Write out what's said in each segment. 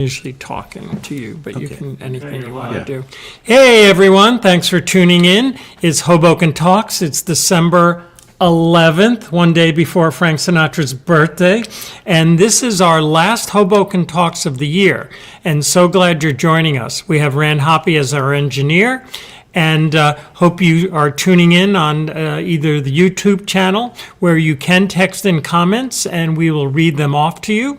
Usually talking to you, but you can, anything you want to Yeah. do. Hey, everyone, thanks for tuning in. It's Hoboken Talks. It's December 11th, one day before Frank Sinatra's birthday. And this is our last Hoboken Talks of the year. And so glad you're joining us. We have Rand Hoppy as our engineer. And hope you are tuning in on either the YouTube channel, where you can text in comments and we will read them off to you.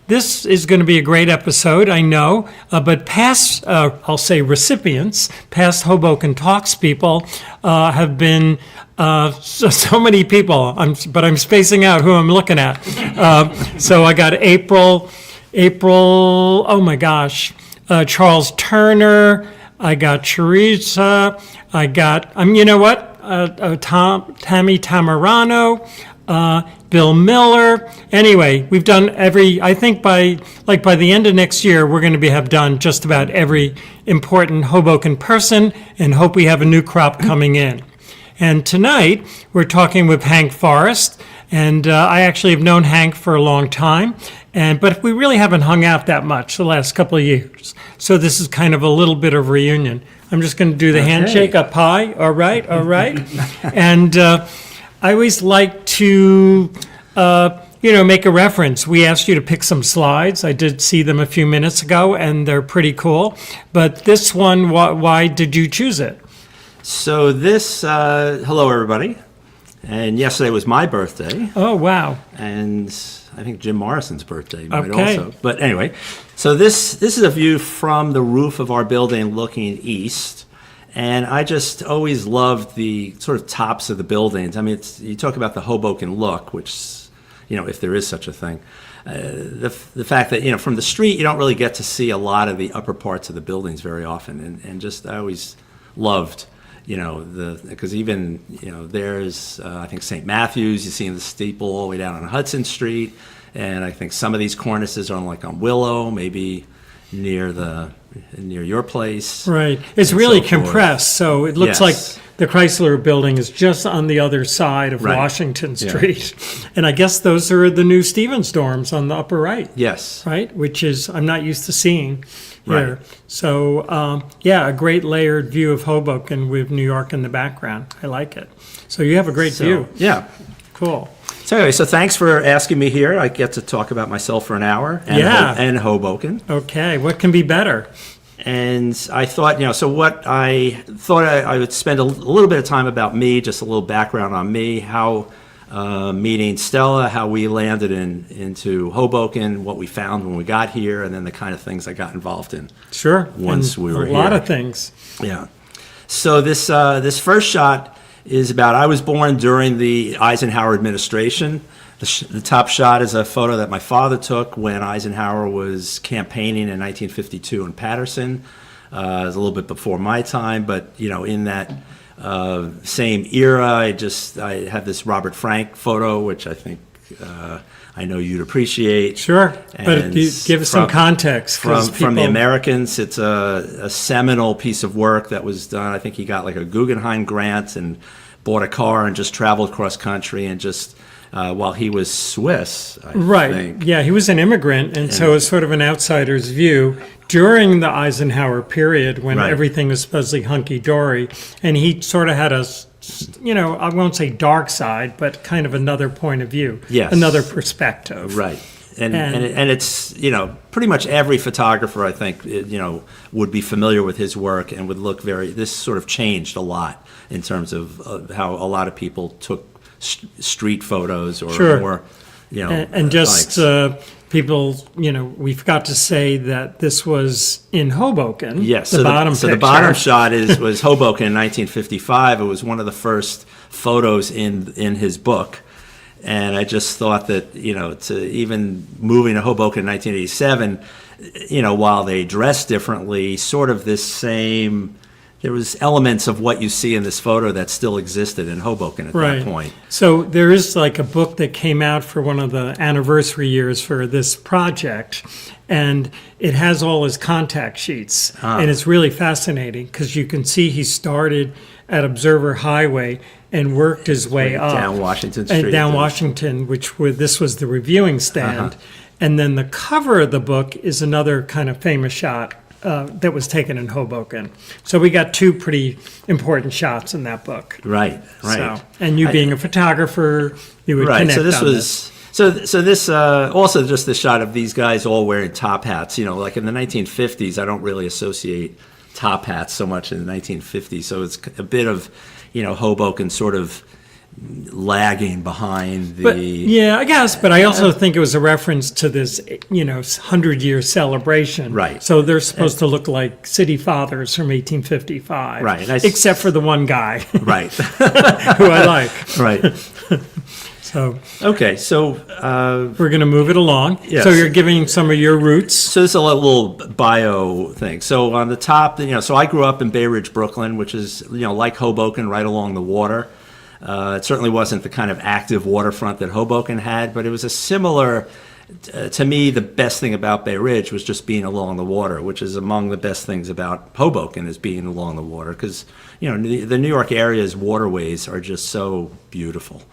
This is going to be a great episode, I know, but past, I'll say recipients, past Hoboken Talks people have been so many people, but I'm spacing out who I'm looking at. So I got April, oh my gosh, Charles Turner, I got Teresa, I got, you know what, Tammy Tamarano, Bill Miller. Anyway, we've done I think by the end of next year, we're going to have done just about every important Hoboken person, and hope we have a new crop coming in. And tonight, we're talking with Hank Forrest, and I actually have known Hank for a long time, but we really haven't hung out that much the last couple of years. So this is kind of a little bit of reunion. I'm just going to do the handshake up high. All right. And I always like to, make a reference. We asked you to pick some slides. I did see them a few minutes ago, and they're pretty cool. But this one, why did you choose it? So this, hello everybody. And yesterday was my birthday. Oh, wow. And I think Jim Morrison's birthday might Okay. also. But anyway, so this is a view from the roof of our building looking east. And I just always loved the sort of tops of the buildings. I mean, you talk about the Hoboken look, which, if there is such a thing. The fact that, from the street, you don't really get to see a lot of the upper parts of the buildings very often. And just, I always loved, because even, there's, I think, St. Matthew's, you see in the steeple all the way down on Hudson Street. And I think some of these cornices are on Willow, maybe near your place. Right. It's really compressed, so it looks Yes. like the Chrysler building is just on the other side of Right. Washington Street. And I guess those are the new Stevens dorms on the upper right. Yes. Right, which is, I'm not used to seeing here. Right. So, a great layered view of Hoboken with New York in the background. I like it. So you have a great view. Yeah. Cool. So anyway, thanks for asking me here. I get to talk about myself for an hour and Hoboken. Okay, what can be better? And I thought, I would spend a little bit of time about me, just a little background on me, how meeting Stella, how we landed into Hoboken, what we found when we got here, and then the kind of things I got involved in. Sure. Once And we were a lot here. of things. Yeah. So this first shot is about, I was born during the Eisenhower administration. The top shot is a photo that my father took when Eisenhower was campaigning in 1952 in Paterson. It was a little bit before my time, but in that same era, I have this Robert Frank photo, which I think I know you'd appreciate. Sure, but And give us some context. From the Americans, it's a seminal piece of work that was done. I think he got like a Guggenheim grant and bought a car and just traveled cross country and just while he was Swiss, I think. Yeah, he was an immigrant, and so it's sort of an outsider's view during the Eisenhower period when Right. everything was supposedly hunky-dory, and he sort of had I won't say dark side, but kind of another point of view, Yes. another perspective. Right. And it's, pretty much every photographer, I think, would be familiar with his work and would look this sort of changed a lot in terms of how a lot of people took street photos or Sure. more, And just people, we forgot to say that this was in Hoboken. Yes. The bottom picture. The bottom shot was Hoboken in 1955. It was one of the first photos in his book. And I just thought that, to even moving to Hoboken in 1987, while they dressed differently, sort of this same, there was elements of what you see in this photo that still existed in Hoboken at that point. So there is like a book that came out for one of the anniversary years for this project, and it has all his contact sheets. And it's really fascinating because you can see he started at Observer Highway and worked his way up. Down Washington Street. And down Washington, this was the reviewing stand. And then the cover of the book is another kind of famous shot that was taken in Hoboken. So we got two pretty important shots in that book. Right. So, and you being a photographer, you would connect So this on was so this also just the shot of these guys all wearing top hats. Like in the 1950s, I don't really associate top hats so much in the 1950s. So it's a bit of Hoboken sort of lagging behind the. But, yeah, I guess. But I also think it was a reference to this 100-year celebration. Right. So they're supposed to look like city fathers from 1855. Right. Except for the one guy. Right. Who I like. Right. So okay, so we're going to move it along. Yes. So you're giving some of your roots. So this is a little bio thing. So on the top, so I grew up in Bay Ridge, Brooklyn, which is like Hoboken, right along the water. It certainly wasn't the kind of active waterfront that Hoboken had, but it was a similar. To me, the best thing about Bay Ridge was just being along the water, which is among the best things about Hoboken is being along the water, because the New York area's waterways are just so beautiful.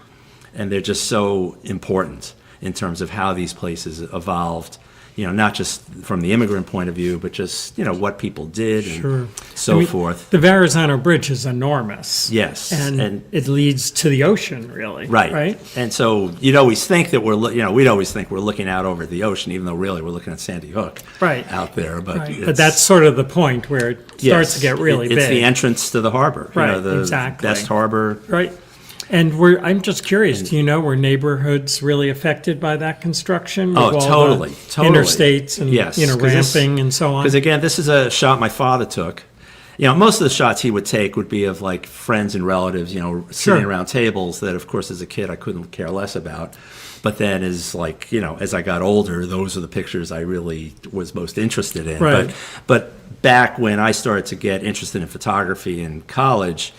And they're just so important in terms of how these places evolved, not just from the immigrant point of view, but just, what people did and so forth. The Verrazano Bridge is enormous. Yes. And it leads to the ocean, really. Right. And so you'd always think that we'd always think we're looking out over the ocean, even though really we're looking at Sandy Hook out there. But that's sort of the point where it starts to get really big. It's the entrance to the harbor. Right, The exactly. best harbor. Right. And I'm just curious, were neighborhoods really affected by that construction? With all totally. Interstates and, ramping and so on? Because again, this is a shot my father took. Most of the shots he would take would be of like friends and relatives, sitting around tables that, of course, as a kid I couldn't care less about. But then as I got older, those are the pictures I really was most interested in. Right. But back when I started to get interested in photography in college,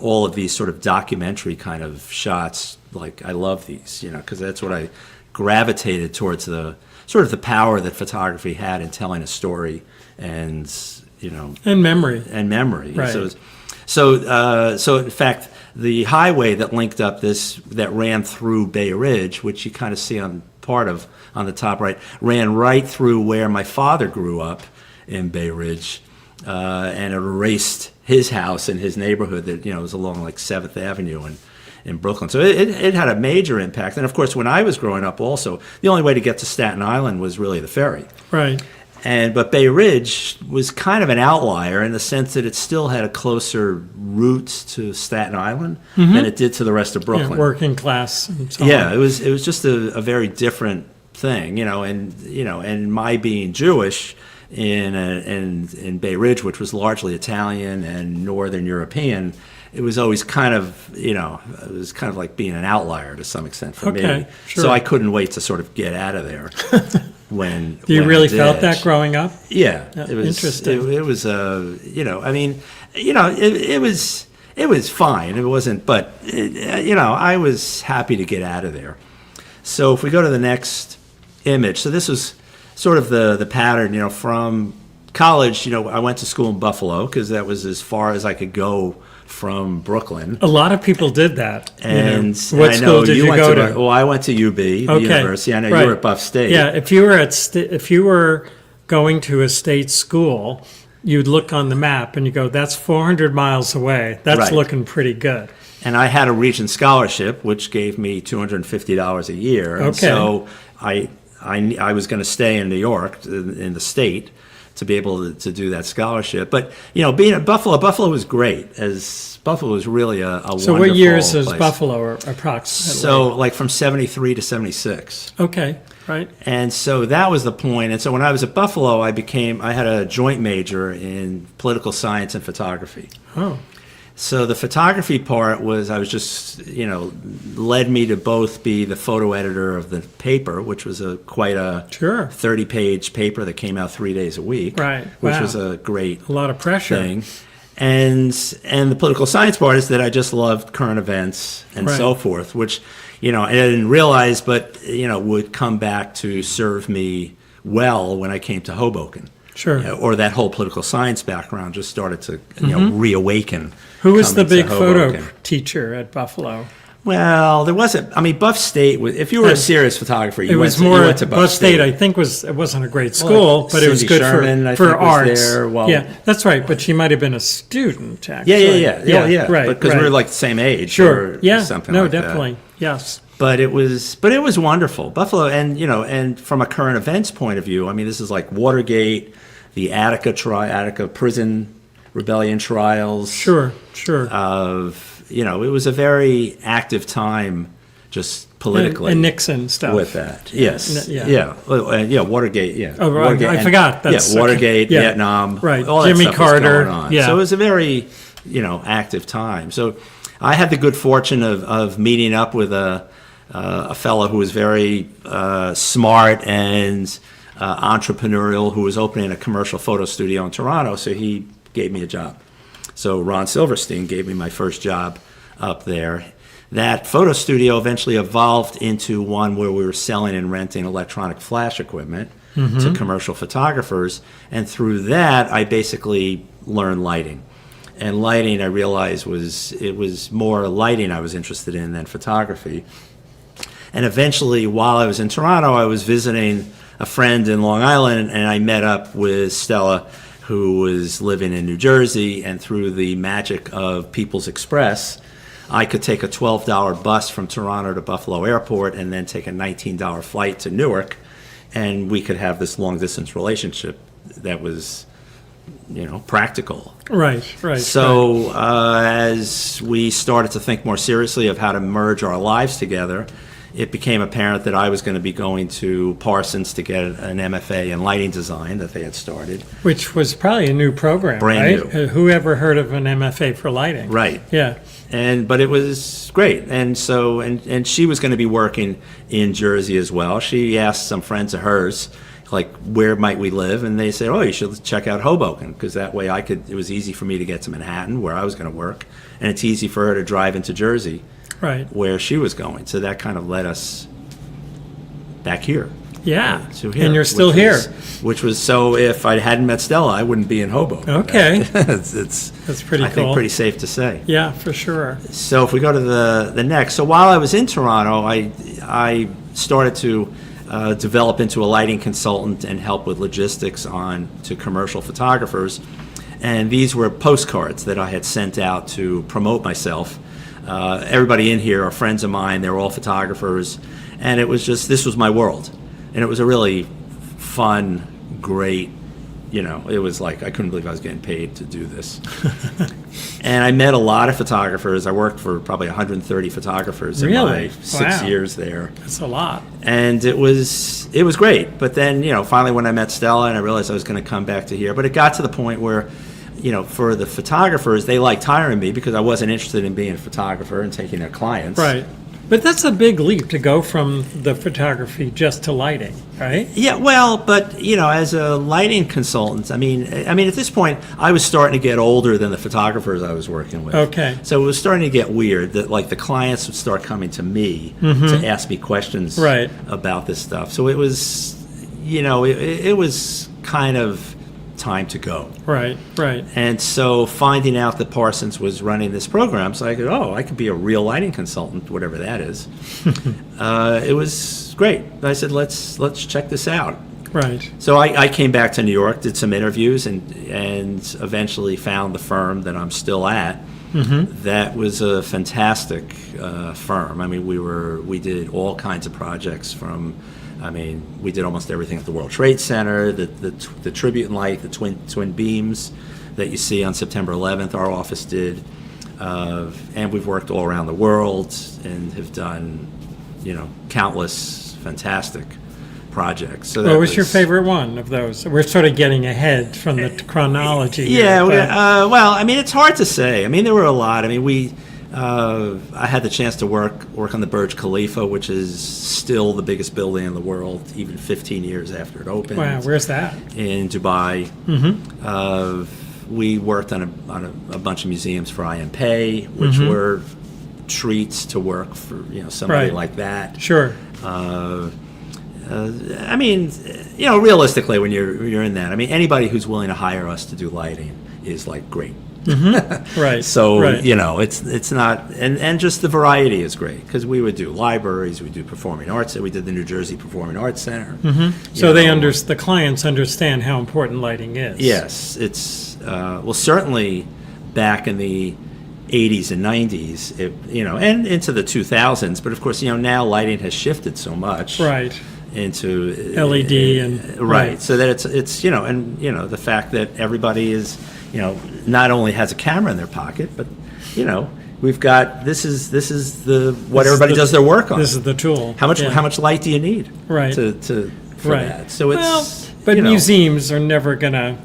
all of these sort of documentary kind of shots, like I love these, because that's what I gravitated towards, the sort of the power that photography had in telling a story and memory. Right. So in fact, the highway that linked up that ran through Bay Ridge, which you kind of see on the top right, ran right through where my father grew up in Bay Ridge, and it erased his house and his neighborhood that was along like 7th Avenue in Brooklyn. So it had a major impact. And of course, when I was growing up also, the only way to get to Staten Island was really the ferry. Right. But Bay Ridge was kind of an outlier in the sense that it still had a closer route to Staten Island than it did to the rest of Brooklyn. Yeah, working class and so on. Yeah, it was just a very different thing, and my being Jewish in Bay Ridge, which was largely Italian and Northern European, it was always kind of, it was kind of like being an outlier to some extent for me. Sure. So I couldn't wait to sort of get out of there. You really felt that growing up? Yeah, it was interesting. It was it was fine. It wasn't, but I was happy to get out of there. So if we go to the next image, so this was sort of the pattern, from college, I went to school in Buffalo because that was as far as I could go from Brooklyn. A lot of people did that. And what school did you go to? Well, I went to UB, the university. I know you were at Buff State. Yeah, if you were going to a state school, you'd look on the map and you go, that's 400 miles away. That's looking pretty good. And I had a Regent scholarship, which gave me $250 a year. And so I was going to stay in New York, in the state, to be able to do that scholarship. But, being at Buffalo was great, as Buffalo was really a wonderful place. So what years is Buffalo approximately? So like from 73 to 76. Okay, right. And so that was the point. And so when I was at Buffalo, I had a joint major in political science and photography. Oh. So the photography part was, led me to both be the photo editor of the paper, which was quite a 30-page paper that came out 3 days a week, which was a lot of pressure thing. And the political science part is that I just loved current events and so forth, which, I didn't realize, but, would come back to serve me well when I came to Hoboken. Sure. Or that whole political science background just started to, reawaken. Who was the big photo teacher at Buffalo? Well, there wasn't. I mean, Buff State was. If you were a serious photographer, It you was you more went to Buff State. I think it wasn't a great school, Well, but it was Cindy good Sherman, I for think, was arts. there. Well- yeah, that's right. But she might have been a student. Actually. Yeah. Right. Because we were like the same age. sure. Or Yeah. something No, like that. definitely. Yes. But it was wonderful. Buffalo, and from a current events point of view, I mean, this is like Watergate, the Attica prison rebellion trials. Sure. It was a very active time, just politically. And Nixon stuff. With that, yes, Yeah. Watergate, yeah. Oh, right. Watergate, I forgot. That's Watergate, yeah. Vietnam, Right. all that Jimmy stuff was Carter, going on. yeah. So it was a very, active time. So I had the good fortune of meeting up with a fellow who was very smart and entrepreneurial, who was opening a commercial photo studio in Toronto. So he gave me a job. So Ron Silverstein gave me my first job up there. That photo studio eventually evolved into one where we were selling and renting electronic flash equipment to commercial photographers. And through that, I basically learned lighting. And lighting, I realized, was more lighting I was interested in than photography. And eventually, while I was in Toronto, I was visiting a friend in Long Island, and I met up with Stella, who was living in New Jersey. And through the magic of People's Express, I could take a $12 bus from Toronto to Buffalo Airport and then take a $19 flight to Newark, and we could have this long-distance relationship that was, practical. Right. So as we started to think more seriously of how to merge our lives together, it became apparent that I was going to be going to Parsons to get an MFA in lighting design that they had started. Which was probably a new program, Brand right? new. Who ever heard of an MFA for lighting? Right. Yeah. But it was great. And so, and she was going to be working in Jersey as well. She asked some friends of hers, like, where might we live? And they said, oh, you should check out Hoboken, because that way it was easy for me to get to Manhattan, where I was going to work. And it's easy for her to drive into Jersey, Right. where she was going. So that kind of led us back here. Yeah. To here, And you're still here. Which was, so if I hadn't met Stella, I wouldn't be in Hoboken. Okay. It's That's pretty I cool. think pretty safe to say. Yeah, for sure. So if we go to the next, so while I was in Toronto, I started to develop into a lighting consultant and help with logistics to commercial photographers. And these were postcards that I had sent out to promote myself. Everybody in here are friends of mine. They're all photographers. And it was just, this was my world. And it was a really fun, great, it was like, I couldn't believe I was getting paid to do this. And I met a lot of photographers. I worked for probably 130 photographers in Really? my 6 Wow. years there. That's a lot. And it was great. But then, finally when I met Stella and I realized I was going to come back to here, but it got to the point where, for the photographers, they liked hiring me because I wasn't interested in being a photographer and taking their clients. Right. But that's a big leap to go from the photography just to lighting, right? Yeah, well, but as a lighting consultant, I mean, at this point, I was starting to get older than the photographers I was working with. Okay. So it was starting to get weird that like the clients would start coming to me to ask me questions Right. about this stuff. So it was, it was kind of time to go. Right. And so finding out that Parsons was running this program, so I could be a real lighting consultant, whatever that is. It was great. I said, let's check this out. Right. So I came back to New York, did some interviews, and eventually found the firm that I'm still at. That was a fantastic firm. I mean, we did all kinds of projects we did almost everything at the World Trade Center, the tribute light, the twin beams that you see on September 11th, our office did. And we've worked all around the world and have done, countless fantastic projects. So What was your favorite one of those? We're sort of getting ahead from the chronology. Yeah, here, but- well, it's hard to say. There were a lot. I had the chance to work on the Burj Khalifa, which is still the biggest building in the world, even 15 years after it opened. Wow, where's that? In Dubai. We worked on a bunch of museums for I.M. which were treats to work for somebody Right. like that. Sure. Realistically, when you're in that, anybody who's willing to hire us to do lighting is like great. Right. So, right. it's not, and just the variety is great, because we would do libraries, we do performing arts, we did the New Jersey Performing Arts Center. So the clients understand how important lighting is. Yes, it's, well, certainly back in the 80s and 90s, and into the 2000s, but of course, now lighting has shifted so much. Right. Into LED and right, so that it's the fact that everybody is not only has a camera in their pocket, but we've got this is what everybody does their work on. This is the tool. How much light do you need? Right. For right. that. So it's but museums are never gonna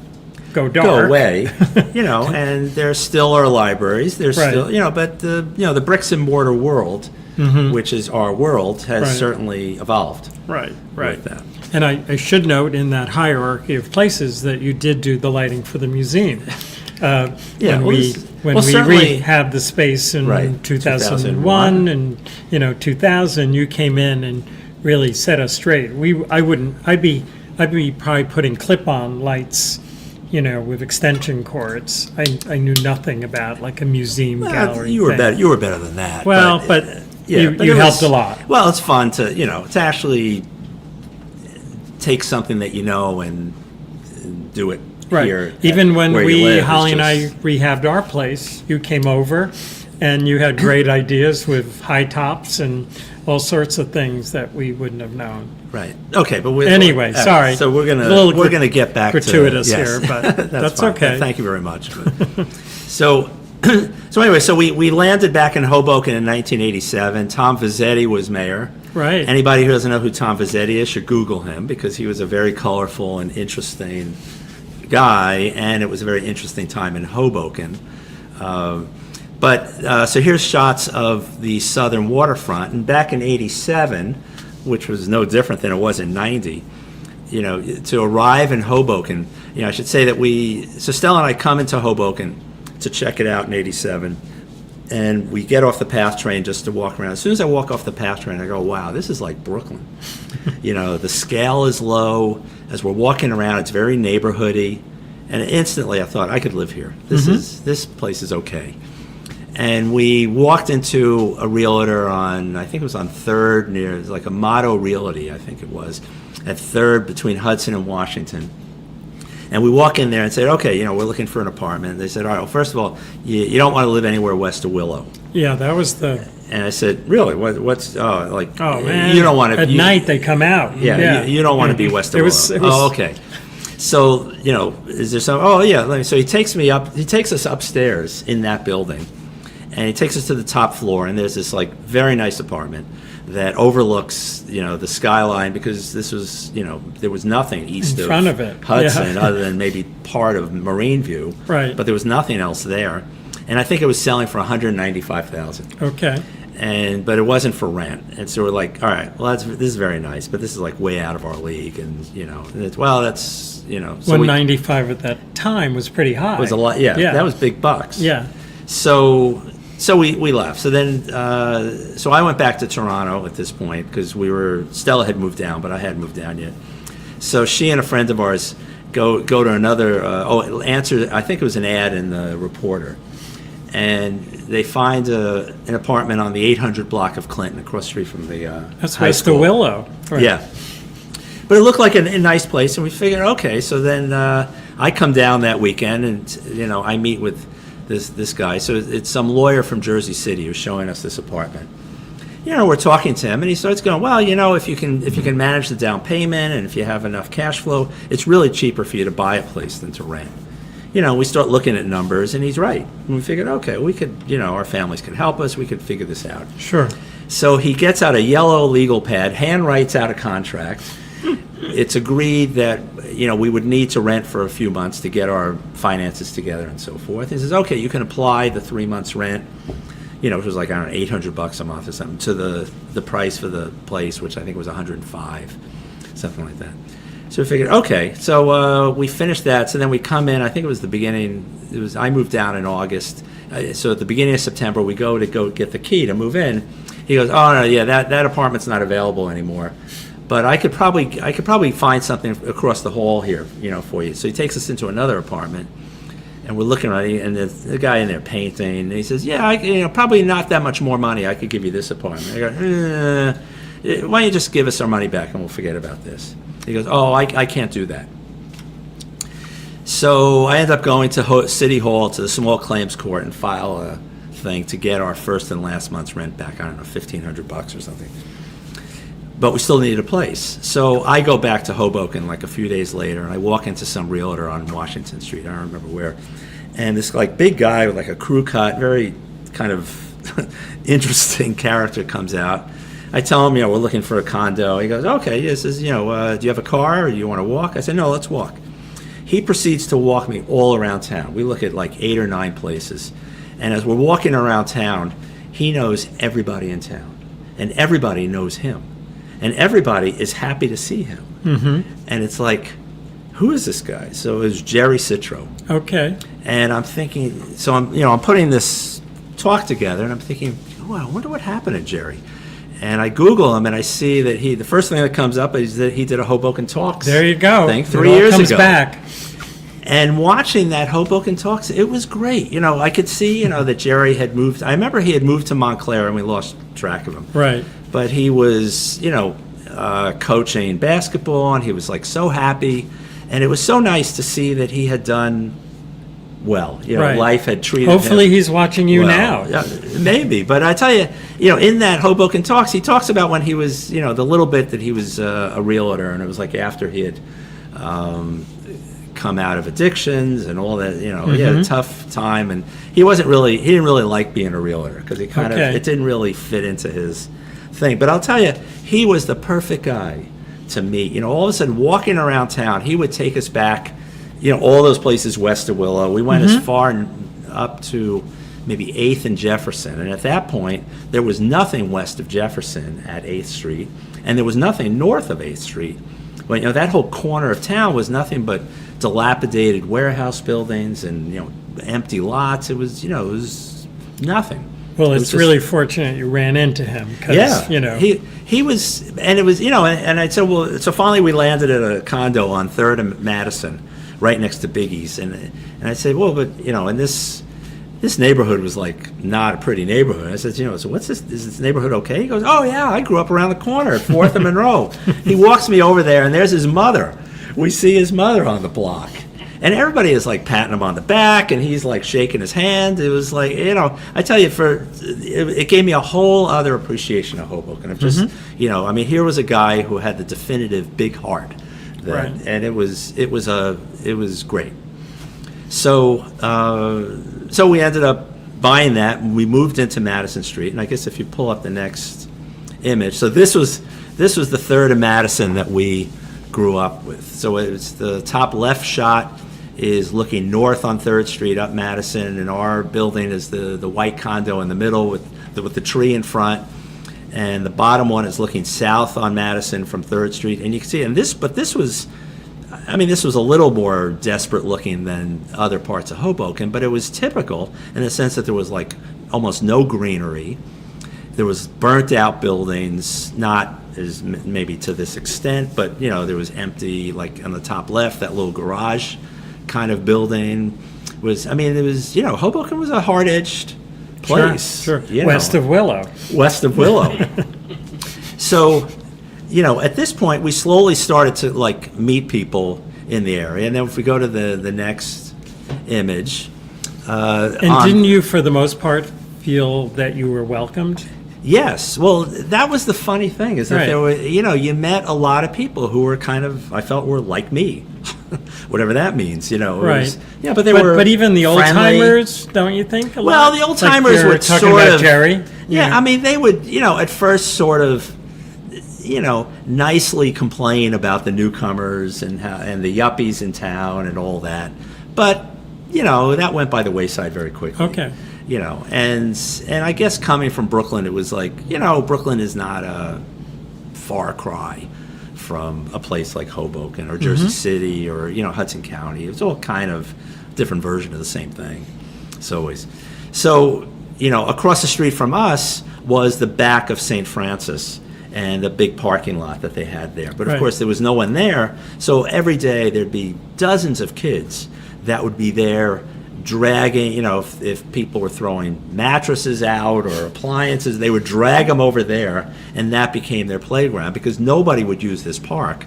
go dark. Go away, and there still are libraries. There's still but the bricks and mortar world, which is our world, has certainly evolved. Right. With that. And I should note in that hierarchy of places that you did do the lighting for the museum. When we rehabbed the space in 2001 and 2000, you came in and really set us straight. I'd be probably putting clip-on lights, with extension cords. I knew nothing about like a museum gallery. You were thing. You were better than that. Well, but you helped a lot. Well, it's fun to to actually take something that and do it here. Even when Holly and I just rehabbed our place, you came over and you had great ideas with high tops and all sorts of things that we wouldn't have known. Right. Okay, but anyway, sorry. So we're gonna get back gratuitous to here, but that's fine. okay. Thank you very much. So anyway, so we landed back in Hoboken in 1987. Tom Vezzetti was mayor. Right. Anybody who doesn't know who Tom Vezzetti is should Google him, because he was a very colorful and interesting guy, and it was a very interesting time in Hoboken. So here's shots of the southern waterfront, and back in '87, which was no different than it was in '90. To arrive in Hoboken, I should say that Stella and I come into Hoboken to check it out in '87. And we get off the PATH train just to walk around. As soon as I walk off the PATH train, I go, wow, this is like Brooklyn. The scale is low. As we're walking around, it's very neighborhoody. And instantly I thought, I could live here. This place is okay. And we walked into a realtor I think it was on 3rd, near like a Motto Realty, I think it was, at 3rd between Hudson and Washington. And we walk in there and say, okay, we're looking for an apartment. They said, all right, well, first of all, you don't want to live anywhere west of Willow. Yeah, that was the... And I said, really? What's... Oh, man. You don't want to... At night, they come out. Yeah. You don't want to be west of Willow. Okay. So, is there some... Oh, yeah. So he takes us upstairs in that building. And he takes us to the top floor. And there's this, very nice apartment that overlooks, the skyline, because this was, there was nothing east in front of it. Hudson other than maybe part of Marine View. Right. But there was nothing else there. And I think it was selling for $195,000. Okay. But it wasn't for rent. And so we're like, all right, well, this is very nice, but this is way out of our league. And, that's, so 195 at that time was pretty high. It was a lot, yeah. That was big bucks. Yeah. So we left. So then, so I went back to Toronto at this point, because Stella had moved down, but I hadn't moved down yet. So she and a friend of ours go to another, answer, I think it was an ad in the Reporter. And they find an apartment on the 800 block of Clinton, across the street from the That's high west school. of Willow. Right. Yeah. But it looked like a nice place, and we figured, okay, so then I come down that weekend, and, I meet with this guy. So it's some lawyer from Jersey City who's showing us this apartment. We're talking to him, and he starts going, well, if you can manage the down payment, and if you have enough cash flow, it's really cheaper for you to buy a place than to rent. We start looking at numbers, and he's right. And we figured, okay, we could, our families could help us. We could figure this out. Sure. So he gets out a yellow legal pad, hand writes out a contract. It's agreed that, we would need to rent for a few months to get our finances together and so forth. He says, okay, you can apply the 3 months rent, which was like, I don't know, $800 a month or something, to the price for the place, which I think was $105, something like that. So we figured, okay, so we finished that. So then we come in, I think it was I moved down in August. So at the beginning of September, we go get the key to move in. He goes, oh, no, yeah, that apartment's not available anymore. But I could probably find something across the hall here, for you. So he takes us into another apartment, And we're looking at it, and the guy in there painting, and he says, yeah, probably not that much more money. I could give you this apartment. I go, why don't you just give us our money back and we'll forget about this? He goes, oh, I can't do that. So I end up going to City Hall, to the small claims court, and file a thing to get our first and last month's rent back. I don't know, $1,500 or something. But we still needed a place. So I go back to Hoboken like a few days later, and I walk into some realtor on Washington Street. I don't remember where. And this like big guy with like a crew cut, very kind of interesting character comes out. I tell him, we're looking for a condo. He goes, okay. He says, do you have a car or do you want to walk? I said, no, let's walk. He proceeds to walk me all around town. We look at like 8 or 9 places. And as we're walking around town, he knows everybody in town. And everybody knows him. And everybody is happy to see him. Mm-hmm. And it's like, who is this guy? So it was Jerry Citro. Okay. And I'm thinking, so I'm putting this talk together, and I'm thinking, I wonder what happened to Jerry. And I Google him, and I see that the first thing that comes up is that he did a Hoboken Talks. There you go. Thing 3 years ago. Comes back. And watching that Hoboken Talks, it was great. I could see, that Jerry had moved. I remember he had moved to Montclair, and we lost track of him. Right. But he was, coaching basketball, and he was like so happy. And it was so nice to see that he had done well. Right. Life had treated him. Hopefully he's watching you now. Maybe. But I tell you, in that Hoboken Talks, he talks about when he was, the little bit that he was a realtor, and it was like after he had come out of addictions and all that, he had a tough time, and he didn't really like being a realtor because it didn't really fit into his thing. But I'll tell you, he was the perfect guy to meet. All of a sudden, walking around town, he would take us back, all those places west of Willow. We went as far up to maybe 8th and Jefferson. And at that point, there was nothing west of Jefferson at 8th Street, and there was nothing north of 8th Street. But, that whole corner of town was nothing but dilapidated warehouse buildings and, empty lots. It was, it was nothing. Well, it's really fortunate you ran into him. He was, and it was, and I said, well, so finally we landed at a condo on 3rd and Madison, right next to Biggie's, and I said, well, but and this neighborhood was like not a pretty neighborhood. I said, so what's this? Is this neighborhood okay? He goes, oh yeah, I grew up around the corner at 4th and Monroe. He walks me over there, and there's his mother. We see his mother on the block. And everybody is like patting him on the back, and he's like shaking his hand. It was like, I tell you, it gave me a whole other appreciation of Hoboken. Of just, here was a guy who had the definitive big heart, right. And it was great. So we ended up buying that, and we moved into Madison Street. And I guess if you pull up the next image, so this was the 3rd and Madison that we grew up with. So it's the top left shot is looking north on 3rd Street up Madison, and our building is the white condo in the middle with the tree in front, and the bottom one is looking south on Madison from 3rd Street. And you can see, this was a little more desperate looking than other parts of Hoboken, but it was typical in the sense that there was like almost no greenery. There was burnt out buildings, not as maybe to this extent, but there was empty, like on the top left, that little garage kind of building was. It was. Hoboken was a hard-edged place. Sure. West of Willow. So, at this point, we slowly started to like meet people in the area, and then if we go to the next image, didn't you, for the most part, feel that you were welcomed? Yes. Well, that was the funny thing, is that right. there were, you met a lot of people who were kind of, I felt, were like me, whatever that means, Right. But they were. But even the old timers, don't you think? The old timers would talking sort about of. Jerry. Yeah, they would, at first sort of, nicely complain about the newcomers and the yuppies in town and all that, but that went by the wayside very quickly. Okay. And I guess coming from Brooklyn, it was like, Brooklyn is not a far cry from a place like Hoboken or Jersey City or, Hudson County. It's all kind of different version of the same thing. So across the street from us was the back of St. Francis and the big parking lot that they had there. But of course, there was no one there. So every day there'd be dozens of kids that would be there dragging, if people were throwing mattresses out or appliances, they would drag them over there, and that became their playground because nobody would use this park.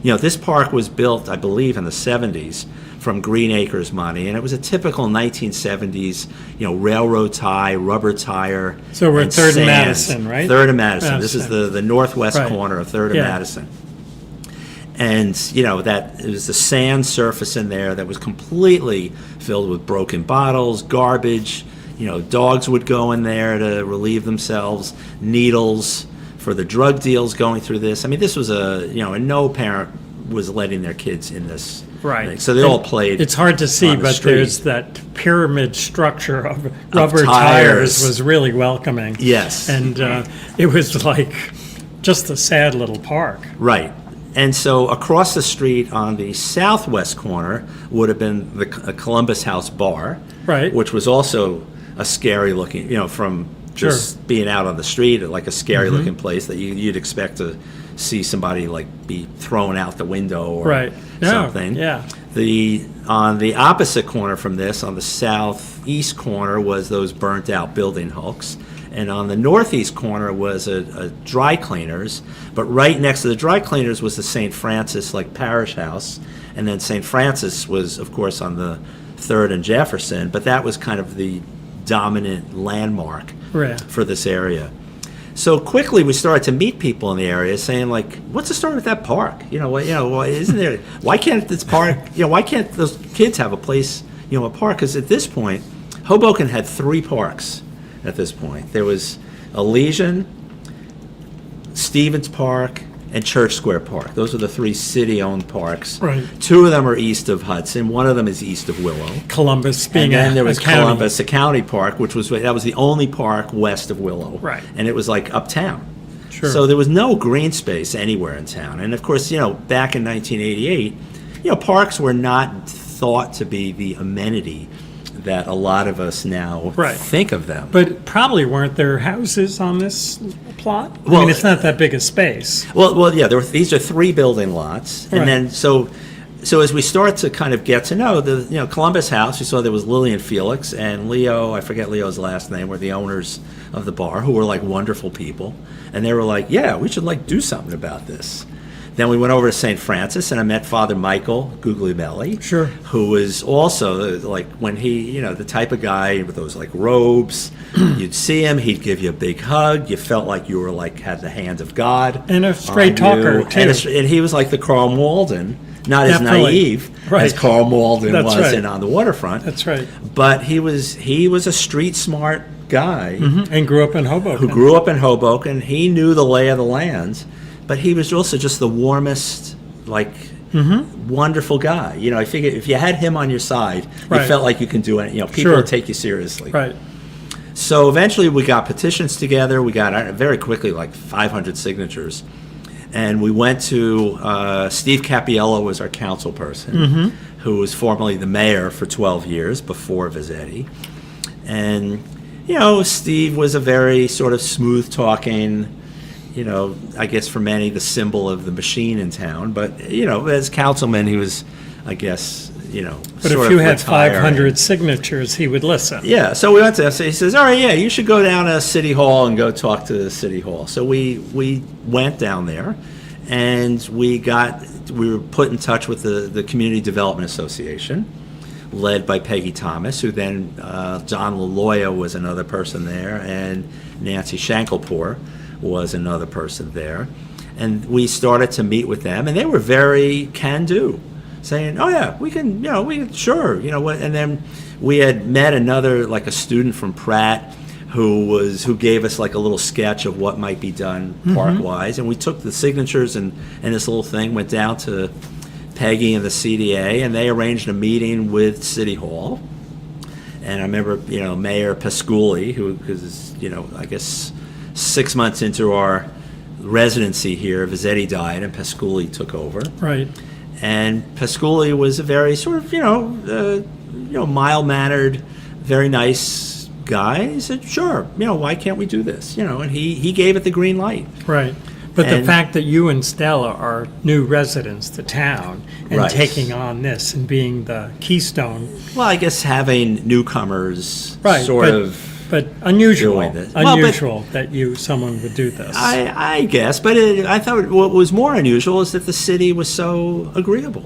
This park was built, I believe, in the 70s from Green Acres money, and it was a typical 1970s, railroad tie, rubber tire. So we're and 3rd and sand. Madison, right? 3rd and Madison. This is Madison. the northwest Right. corner of 3rd and Yeah. Madison. And, that it was the sand surface in there that was completely filled with broken bottles, garbage. Dogs would go in there to relieve themselves, needles for the drug deals going through this. I mean, this was and no parent was letting their kids in this. Right. thing. So they all played. It's hard to see, on the but street. there's that pyramid structure of rubber tires. tires was really welcoming. Yes. And it was like just a sad little park. Right. And so across the street on the southwest corner would have been the Columbus House Bar, Right. which was also a scary looking, from just being out on the street, like a scary looking place that you'd expect to see somebody like be thrown out the window or Right. Yeah, something. yeah. On the opposite corner from this, on the southeast corner, was those burnt out building hulks. And on the northeast corner was a dry cleaners, but right next to the dry cleaners was the St. Francis parish house, and then St. Francis was, of course, on the 3rd and Jefferson, but that was kind of the dominant landmark Right. for this area. So quickly we started to meet people in the area saying, what's the story with that park? Isn't there? Why can't this park? Why can't those kids have a place? A park? Because at this point, Hoboken had 3 parks. At this point, there was Elysian, Stevens Park, and Church Square Park. Those are the 3 city-owned parks. Right. 2 of them are east of Hudson. 1 of them is east of Willow. Columbus And being then there was a county. Columbus, a county park, which was the only park west of Willow. Right. And it was uptown. Sure. So there was no green space anywhere in town. And of course, back in 1988, parks were not thought to be the amenity that a lot of us now Right. think of them. But probably weren't there houses on this plot? I Well, mean, it's not that big a space. Well, yeah. These are 3 building lots, and Right. then so as we start to kind of get to know the Columbus House, we saw there was Lily and Felix and Leo. I forget Leo's last name. Were the owners of the bar, who were wonderful people, and they were yeah, we should do something about this. Then we went over to St. Francis, and I met Father Michael Guglielmelli, Sure. who was also when he, the type of guy with those robes. You'd see him, he'd give you a big hug. You felt like you were had the hand of God, And a straight on you. talker, too. And he was like the Carl Malden, not as Definitely. naive Right. as Carl Malden That's was right. in On the Waterfront. That's right. But he was a street smart guy And grew up in Hoboken. who grew up in Hoboken. He knew the lay of the land, but he was also just the warmest, wonderful guy. I figured if you had him on your side, Right. you felt like you can do it. People Sure. would take you seriously. Right. So eventually we got petitions together. We got very quickly 500 signatures. And we went to, Steve Cappiello was our council person, who was formerly the mayor for 12 years before Vezzetti. And, Steve was a very sort of smooth talking, I guess for many the symbol of the machine in town. But, as councilman, he was, I guess, But sort if you of had retiring. 500 signatures, he would listen. Yeah, so we went to, so he says, all right, yeah, you should go down to City Hall and go talk to City Hall. So we went down there, and we were put in touch with the Community Development Association, led by Peggy Thomas, who then, John LaLoya was another person there, and Nancy Shankelpour was another person there. And we started to meet with them, and they were very can-do, saying, oh yeah, we can, sure, and then we had met another, a student from Pratt who gave us a little sketch of what might be done park-wise, and we took the signatures and this little thing, went down to Peggy and the CDA, and they arranged a meeting with City Hall. And I remember, Mayor Pasculi, because I guess 6 months into our residency here, Vezzetti died and Pasculi took over. Right. And Pasculi was a very sort of, mild-mannered, very nice guy. He said, sure, why can't we do this? And he gave it the green light. Right. But the And- fact that you and Stella are new residents to town and Right. taking on this and being the keystone, Well, I guess having newcomers right? sort but, of. but unusual, doing this. Well, but- unusual that someone would do this. I guess, but I thought what was more unusual is that the city was so agreeable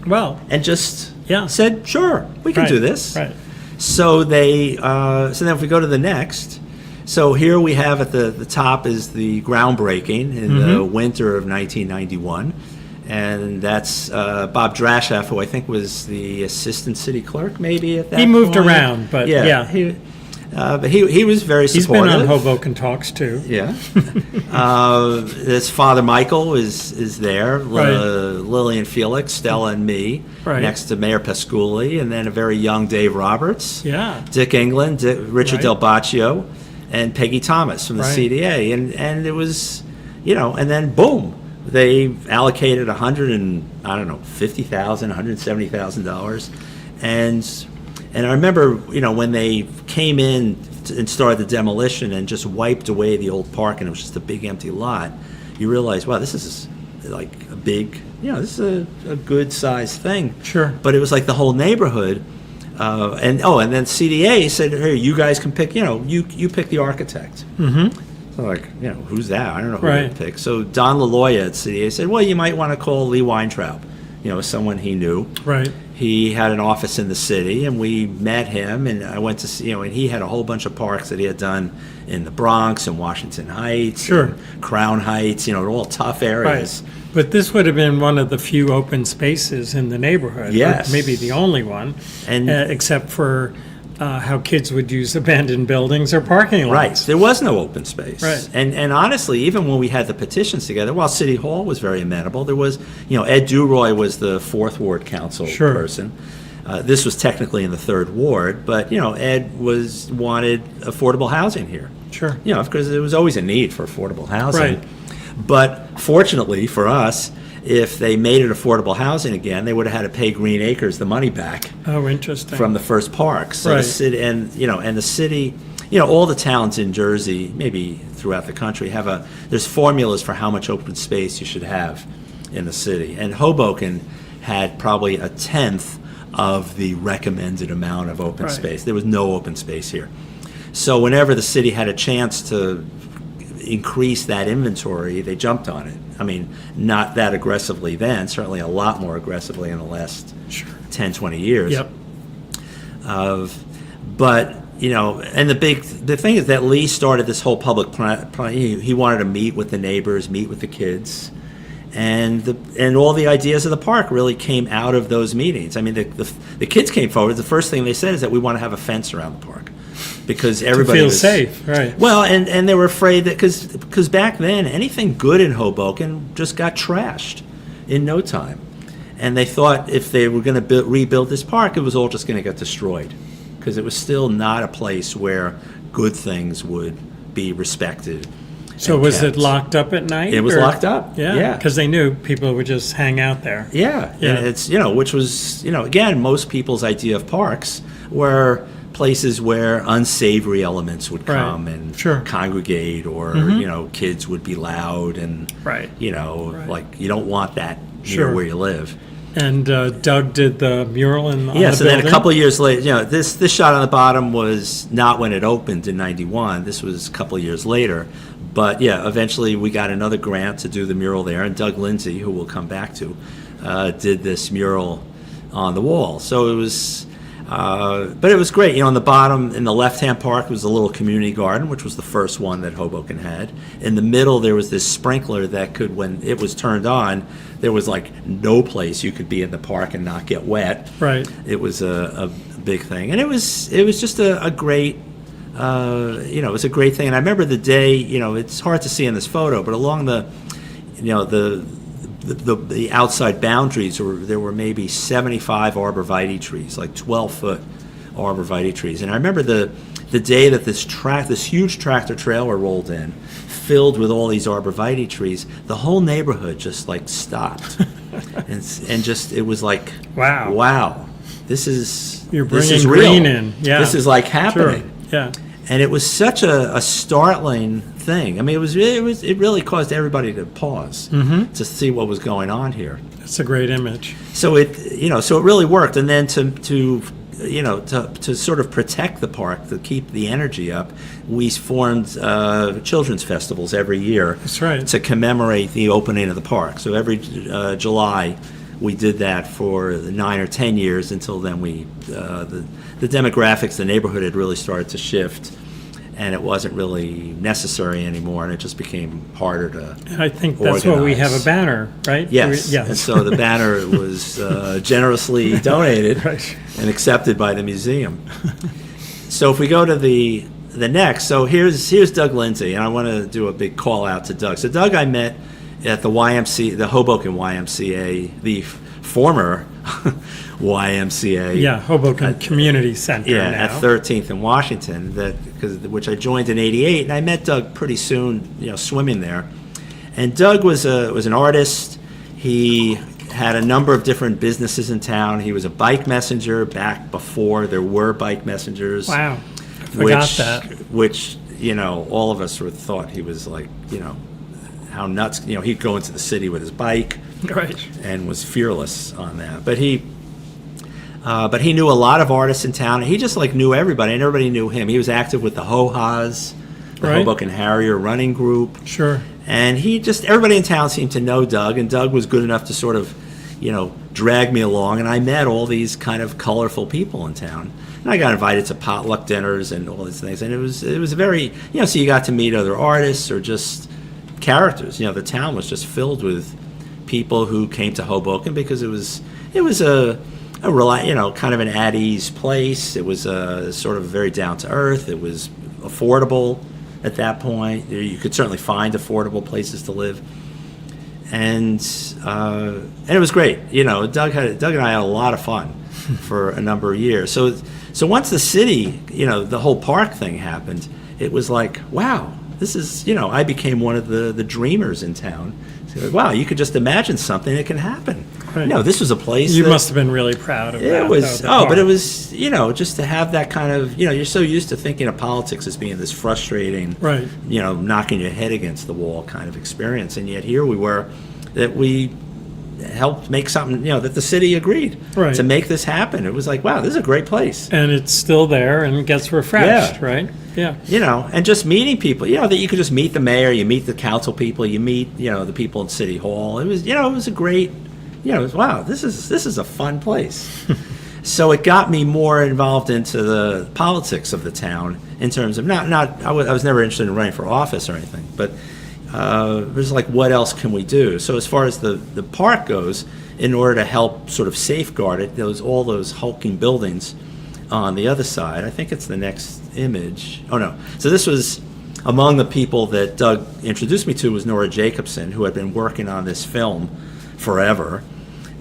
Well, and just Yeah. said, "Sure, we can right, do this." Right. So so then if we go to the next, so here we have at the top is the groundbreaking in the winter of 1991, and that's Bob Drashoff, who I think was the assistant city clerk, maybe at that. He moved point. around, but yeah. But he was very He's supportive. been on Hoboken Talks too. Yeah. His father Michael is there, Right. Lillian Felix, Stella, and me, Right. next to Mayor Pasculi, and then a very young Dave Roberts, Yeah. Dick England, Richard Right. Del Baccio, and Peggy Thomas from the Right. CDA, and it was, and then boom, they allocated $170,000, and I remember, when they came in and started the demolition and just wiped away the old park, and it was just a big empty lot, you realize, wow, this is like a big, this is a good sized thing. Sure. But it was like the whole neighborhood. And then CDA said, hey, you guys can pick, you pick the architect. Mm-hmm. So like, who's that? I don't know who Right. to pick. So Don LaLoya at CDA said, well, you might want to call Lee Weintraub, someone he knew. Right. He had an office in the city, and we met him, and I went to see, and he had a whole bunch of parks that he had done in the Bronx and Washington Heights, Sure. and Crown Heights, all tough areas. Right. But this would have been one of the few open spaces in the neighborhood. or Yes. Maybe the only one, And- except for how kids would use abandoned buildings or parking lots. Right. There was no open space. Right. And honestly, even when we had the petitions together, while City Hall was very amenable, there was, Ed Duroy was the Fourth Ward Council Sure. person. This was technically in the Third Ward, but, Ed wanted affordable housing here. Sure. Because there was always a need for affordable housing. Right. But fortunately for us, if they made it affordable housing again, they would have had to pay Green Acres the money back Oh, interesting. from the first park. So Right. the city, and the city, all the towns in Jersey, maybe throughout the country, there's formulas for how much open space you should have in the city. And Hoboken had probably a tenth of the recommended amount of open Right. space. There was no open space here. So whenever the city had a chance to increase that inventory, they jumped on it. I mean, not that aggressively then, certainly a lot more aggressively in the last Sure. 10, 20 years. Yep. But, and the thing is that Lee started this whole public plan. He wanted to meet with the neighbors, meet with the kids. And all the ideas of the park really came out of those meetings. I mean, the kids came forward. The first thing they said is that we want to have a fence around the park because everybody Feel was safe, right? Well, and they were afraid that because back then anything good in Hoboken just got trashed in no time, and they thought if they were going to rebuild this park, it was all just going to get destroyed because it was still not a place where good things would be respected. So and was it kept. locked up at night? It was or- locked up. Yeah, because they knew people would just hang out there. Yeah, Yeah. and it's which was again most people's idea of parks were places where unsavory elements would Right. come and Sure. congregate, or kids would be loud and Right. Right. like you don't want that Sure. near where you live. And Doug did the mural on the Yeah, so building? then a couple of years later, this shot on the bottom was not when it opened in '91. This was a couple of years later. But yeah, eventually we got another grant to do the mural there, and Doug Lindsay, who we'll come back to, did this mural on the wall. So it was, but it was great. On the bottom, in the left-hand part, was a little community garden, which was the first one that Hoboken had. In the middle, there was this sprinkler that could, when it was turned on, there was like no place you could be in the park and not get wet. Right. It was a big thing, and it was just a great. It was a great thing. And I remember the day, it's hard to see in this photo, but along the outside boundaries, there were maybe 75 arborvitae trees, like 12-foot arborvitae trees. And I remember the day that this huge tractor trailer rolled in, filled with all these arborvitae trees, the whole neighborhood just like stopped, and just it was like, wow, this is You're this bringing is real. green in. Yeah. This is like happening. Sure. Yeah. And it was such a startling thing thing. I mean, it really caused everybody to pause to see what was going on here. It's a great image. So so it really worked. And then to sort of protect the park, to keep the energy up, we formed children's festivals every year. That's right. To commemorate the opening of the park. So every July, we did that for 9 or 10 years. Until then, the demographics, the neighborhood had really started to shift, and it wasn't really necessary anymore, and it just became harder to And I think that's what we have a banner, right? Yes. Yes. And so the banner was generously donated Right. and accepted by the museum. So if we go to the next, so here's Doug Lindsay, and I want to do a big call out to Doug. So Doug I met at the the Hoboken YMCA, the former YMCA. Yeah, Hoboken Community Center Yeah, now. at 13th and Washington, which I joined in '88, and I met Doug pretty soon, swimming there. And Doug was an artist. He had a number of different businesses in town. He was a bike messenger back before there were bike messengers. Wow, I forgot that. Which all of us thought he was like, how nuts. He'd go into the city with his bike. Right. And was fearless on that. But he knew a lot of artists in town. He just knew everybody, and everybody knew him. He was active with the Ho-Has, the Right. Hoboken Harrier running group. Sure. And everybody in town seemed to know Doug, and Doug was good enough to sort of, drag me along, and I met all these kind of colorful people in town. And I got invited to potluck dinners and all these things, and it was very, so you got to meet other artists or just characters. The town was just filled with people who came to Hoboken because it was a kind of an at ease place. It was sort of very down to earth. It was affordable at that point. You could certainly find affordable places to live, and it was great. Doug and I had a lot of fun for a number of years. So once the city, the whole park thing happened, it was like, wow, this is, I became one of the dreamers in town. So, wow, you could just imagine something that can happen. Right. This was a place You must have been really proud of that. it was, though, the but it park. was, just to have that kind of, you're so used to thinking of politics as being this frustrating, Right. knocking your head against the wall kind of experience. And yet here we were, that we helped make something, that the city agreed Right. to make this happen. It was like, wow, this is a great place. And it's still there and gets refreshed, Yeah. right? Yeah. And just meeting people, that you could just meet the mayor, you meet the council people, you meet, the people in City Hall. It was, it was a great, wow, this is a fun place. So it got me more involved into the politics of the town in terms of I was never interested in running for office or anything, but it was like, what else can we do? So as far as the park goes, in order to help sort of safeguard it, all those hulking buildings on the other side. I think it's the next image. Oh no! So this was among the people that Doug introduced me to was Nora Jacobson, who had been working on this film forever,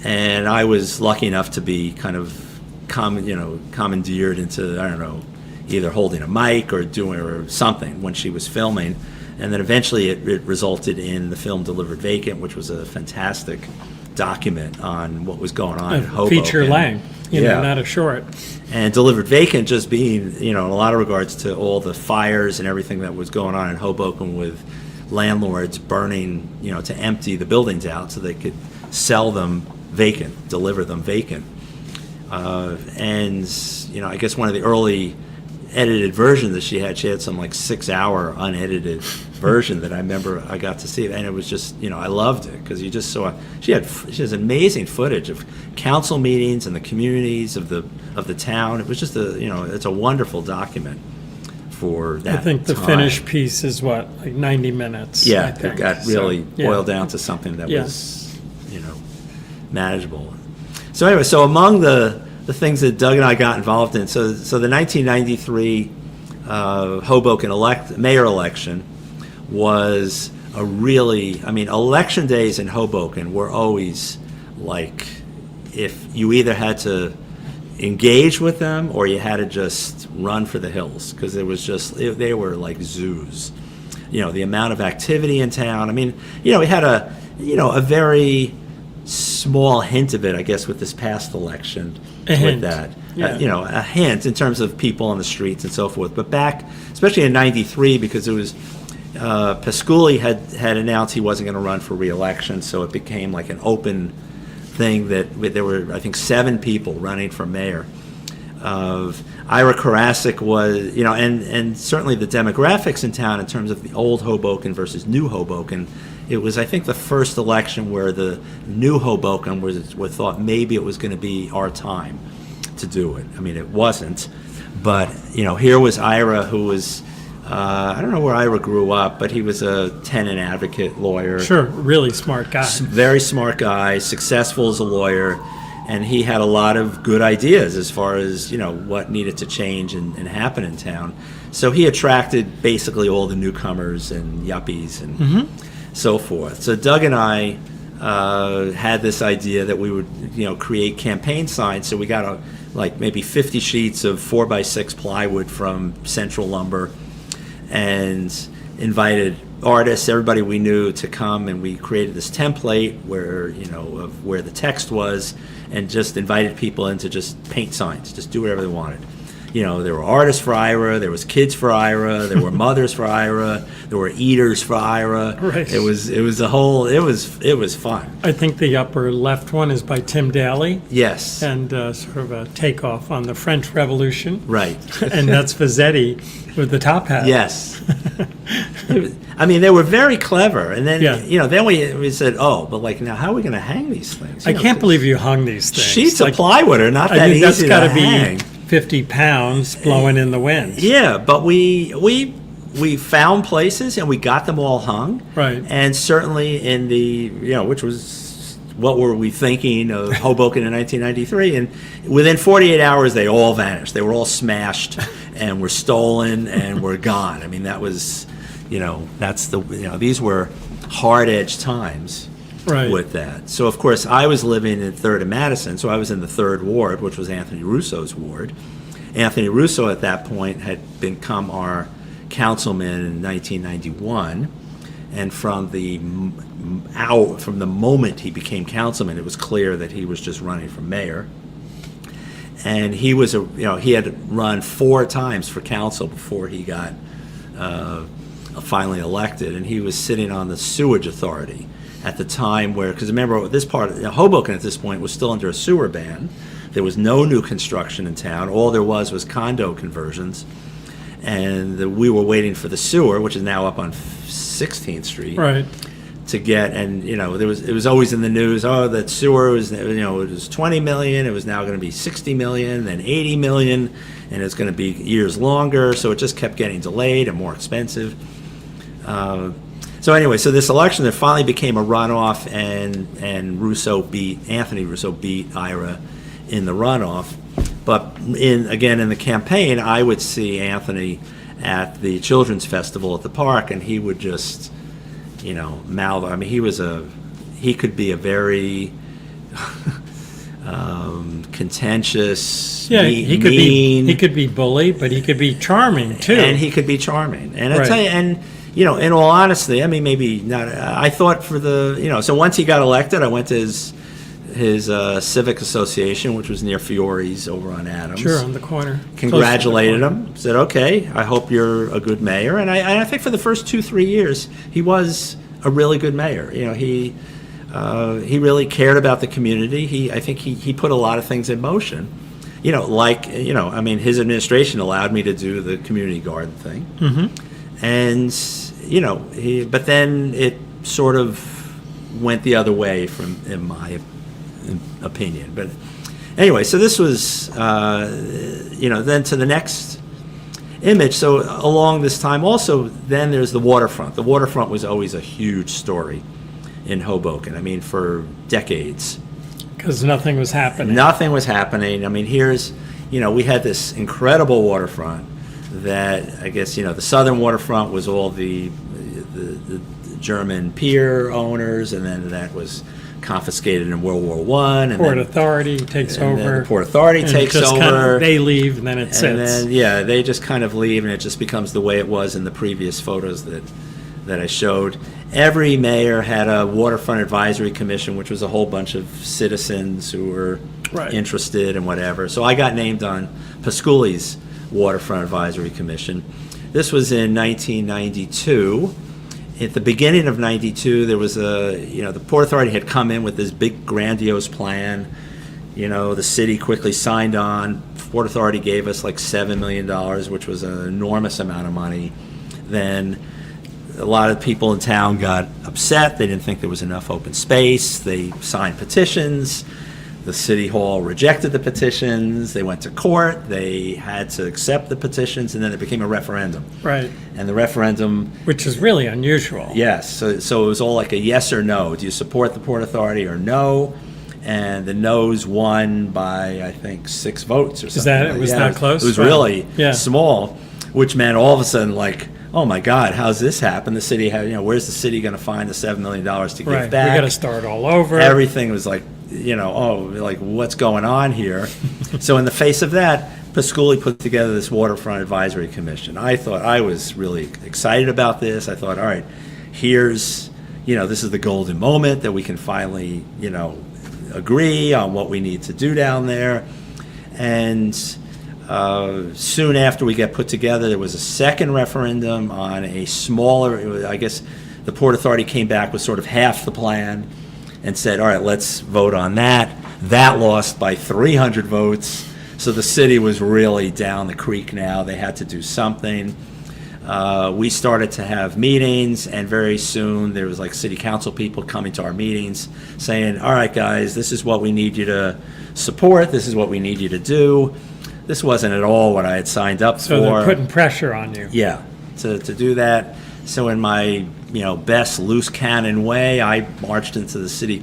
and I was lucky enough to be kind of commandeered into, I don't know, either holding a mic or doing something when she was filming. And then eventually it resulted in the film Delivered Vacant, which was a fantastic document on what was going on in Hoboken. Feature length, not a short. And Delivered Vacant just being, in a lot of regards to all the fires and everything that was going on in Hoboken with landlords burning, to empty the buildings out so they could sell them vacant, deliver them vacant. And, I guess one of the early edited versions that she had some 6-hour unedited version that I remember I got to see, and it was just, I loved it because you just saw she has amazing footage of council meetings and the communities of the town. It was just it's a wonderful document for that. I think the time. finished piece is 90 minutes. Yeah, I think. it got really So, boiled down to something that Yeah. was manageable. So anyway, so among the things that Doug and I got involved in, so the 1993 Hoboken mayor election was a really, election days in Hoboken were always like, if you either had to engage with them or you had to just run for the hills, because it was just, they were like zoos. The amount of activity in town. We had a very small hint of it, I guess, with this past election. A hint. With that. Yeah. A hint in terms of people on the streets and so forth. But back, especially in '93, because it was, Pasculli had announced he wasn't going to run for re-election, so it became like an open thing that there were, I think, 7 people running for mayor. Ira Karasik was, and certainly the demographics in town in terms of the old Hoboken versus new Hoboken, it was, I think, the first election where the new Hoboken was thought maybe it was going to be our time to do it. I mean, it wasn't, but, here was Ira, who was, I don't know where Ira grew up, but he was a tenant advocate lawyer. Sure, really smart guy. Very smart guy, successful as a lawyer, and he had a lot of good ideas as far as, what needed to change and happen in town. So he attracted basically all the newcomers and yuppies and so forth. So Doug and I had this idea that we would, create campaign signs. So we got maybe 50 sheets of 4x6 plywood from Central Lumber and invited artists, everybody we knew, to come, and we created this template where, of where the text was, and just invited people in to just paint signs, just do whatever they wanted. There were artists for Ira, there was kids for Ira, there were mothers for Ira, there were eaters for Ira. Right. It was it was fun. I think the upper left one is by Tim Daly. Yes. And sort of a takeoff on the French Revolution. Right. And that's Vezzetti with the top hat. Yes. I mean, they were very clever. And then, then we said, but now how are we going to hang these things? I can't believe you hung these things. Sheets of plywood are not that I mean, that's easy got to to be hang. 50 pounds blowing in the wind. Yeah, but we found places and we got them all hung. Right. And certainly in the, which was, what were we thinking of Hoboken in 1993? And within 48 hours, they all vanished. They were all smashed and were stolen and were gone. I mean, that was, these were hard-edged times. Right. With that. So, of course, I was living in 3rd and Madison, so I was in the 3rd Ward, which was Anthony Russo's ward. Anthony Russo, at that point, had become our councilman in 1991, and from the moment he became councilman, it was clear that he was just running for mayor. And he was he had run 4 times for council before he got finally elected, and he was sitting on the sewage authority at the time because remember, this part of Hoboken at this point was still under a sewer ban. There was no new construction in town. All there was condo conversions. And we were waiting for the sewer, which is now up on 16th Street. Right. To get, and it was always in the news, that sewer was, it was 20 million, it was now going to be 60 million, then 80 million, and it's going to be years longer, so it just kept getting delayed and more expensive. So anyway, so this election, there finally became a runoff, and Anthony Russo beat Ira in the runoff. But in the campaign, I would see Anthony at the Children's Festival at the park, and he would just, mouth. I mean, he could be a very contentious, mean. He could be bully, but he could be charming too. And he could be charming. And I Right. tell you, and in all honesty, I mean, maybe not. I thought for the, so once he got elected, I went to his civic association, which was near Fiore's over on Adams. Sure, on the corner. Congratulated him. Said, okay, I hope you're a good mayor. And I think for the first 2-3 years, he was a really good mayor. He really cared about the community. I think he put a lot of things in motion. I mean, his administration allowed me to do the community garden thing. Mm-hmm. And, but then it sort of went the other way in my opinion. But anyway, so this was, then to the next image. So along this time also, then there's the waterfront. The waterfront was always a huge story in Hoboken. I mean, for decades. Because nothing was happening. Nothing was happening. I mean, we had this incredible waterfront that I guess, the southern waterfront was all the German pier owners, and then that was confiscated in World War I. And Port Authority takes over. The Port Authority takes over. They leave, and then it sits. And then, they just kind of leave, and it just becomes the way it was in the previous photos that I showed. Every mayor had a waterfront advisory commission, which was a whole bunch of citizens who were interested in whatever. So I got named on Pasculli's waterfront advisory commission. This was in 1992. At the beginning of 92, there was the Port Authority had come in with this big grandiose plan. The city quickly signed on. Port Authority gave us like $7 million, which was an enormous amount of money. Then a lot of people in town got upset. They didn't think there was enough open space. They signed petitions. The city hall rejected the petitions. They went to court. They had to accept the petitions, and then it became a referendum. Right. And the referendum, which is really unusual. yes, so it was all like a yes or no. Do you support the Port Authority or no? And the no's won by, I think, 6 votes or something. It was that close? It was really small, which meant all of a sudden, like, oh my God, how's this happen? The city had, where's the city going to find the $7 million to give back? We got to start all over. Everything was like, what's going on here? So in the face of that, Pasculli put together this Waterfront Advisory Commission. I was really excited about this. I thought, all right, here's, this is the golden moment that we can finally, agree on what we need to do down there. And soon after we get put together, there was a second referendum on a smaller, I guess the Port Authority came back with sort of half the plan and said, all right, let's vote on that. That lost by 300 votes. So the city was really down the creek now. They had to do something. We started to have meetings, and very soon there was like city council people coming to our meetings saying, all right, guys, this is what we need you to support. This is what we need you to do. This wasn't at all what I had signed up for. So they're putting pressure on you. Yeah, to do that. So in my best loose cannon way, I marched into the city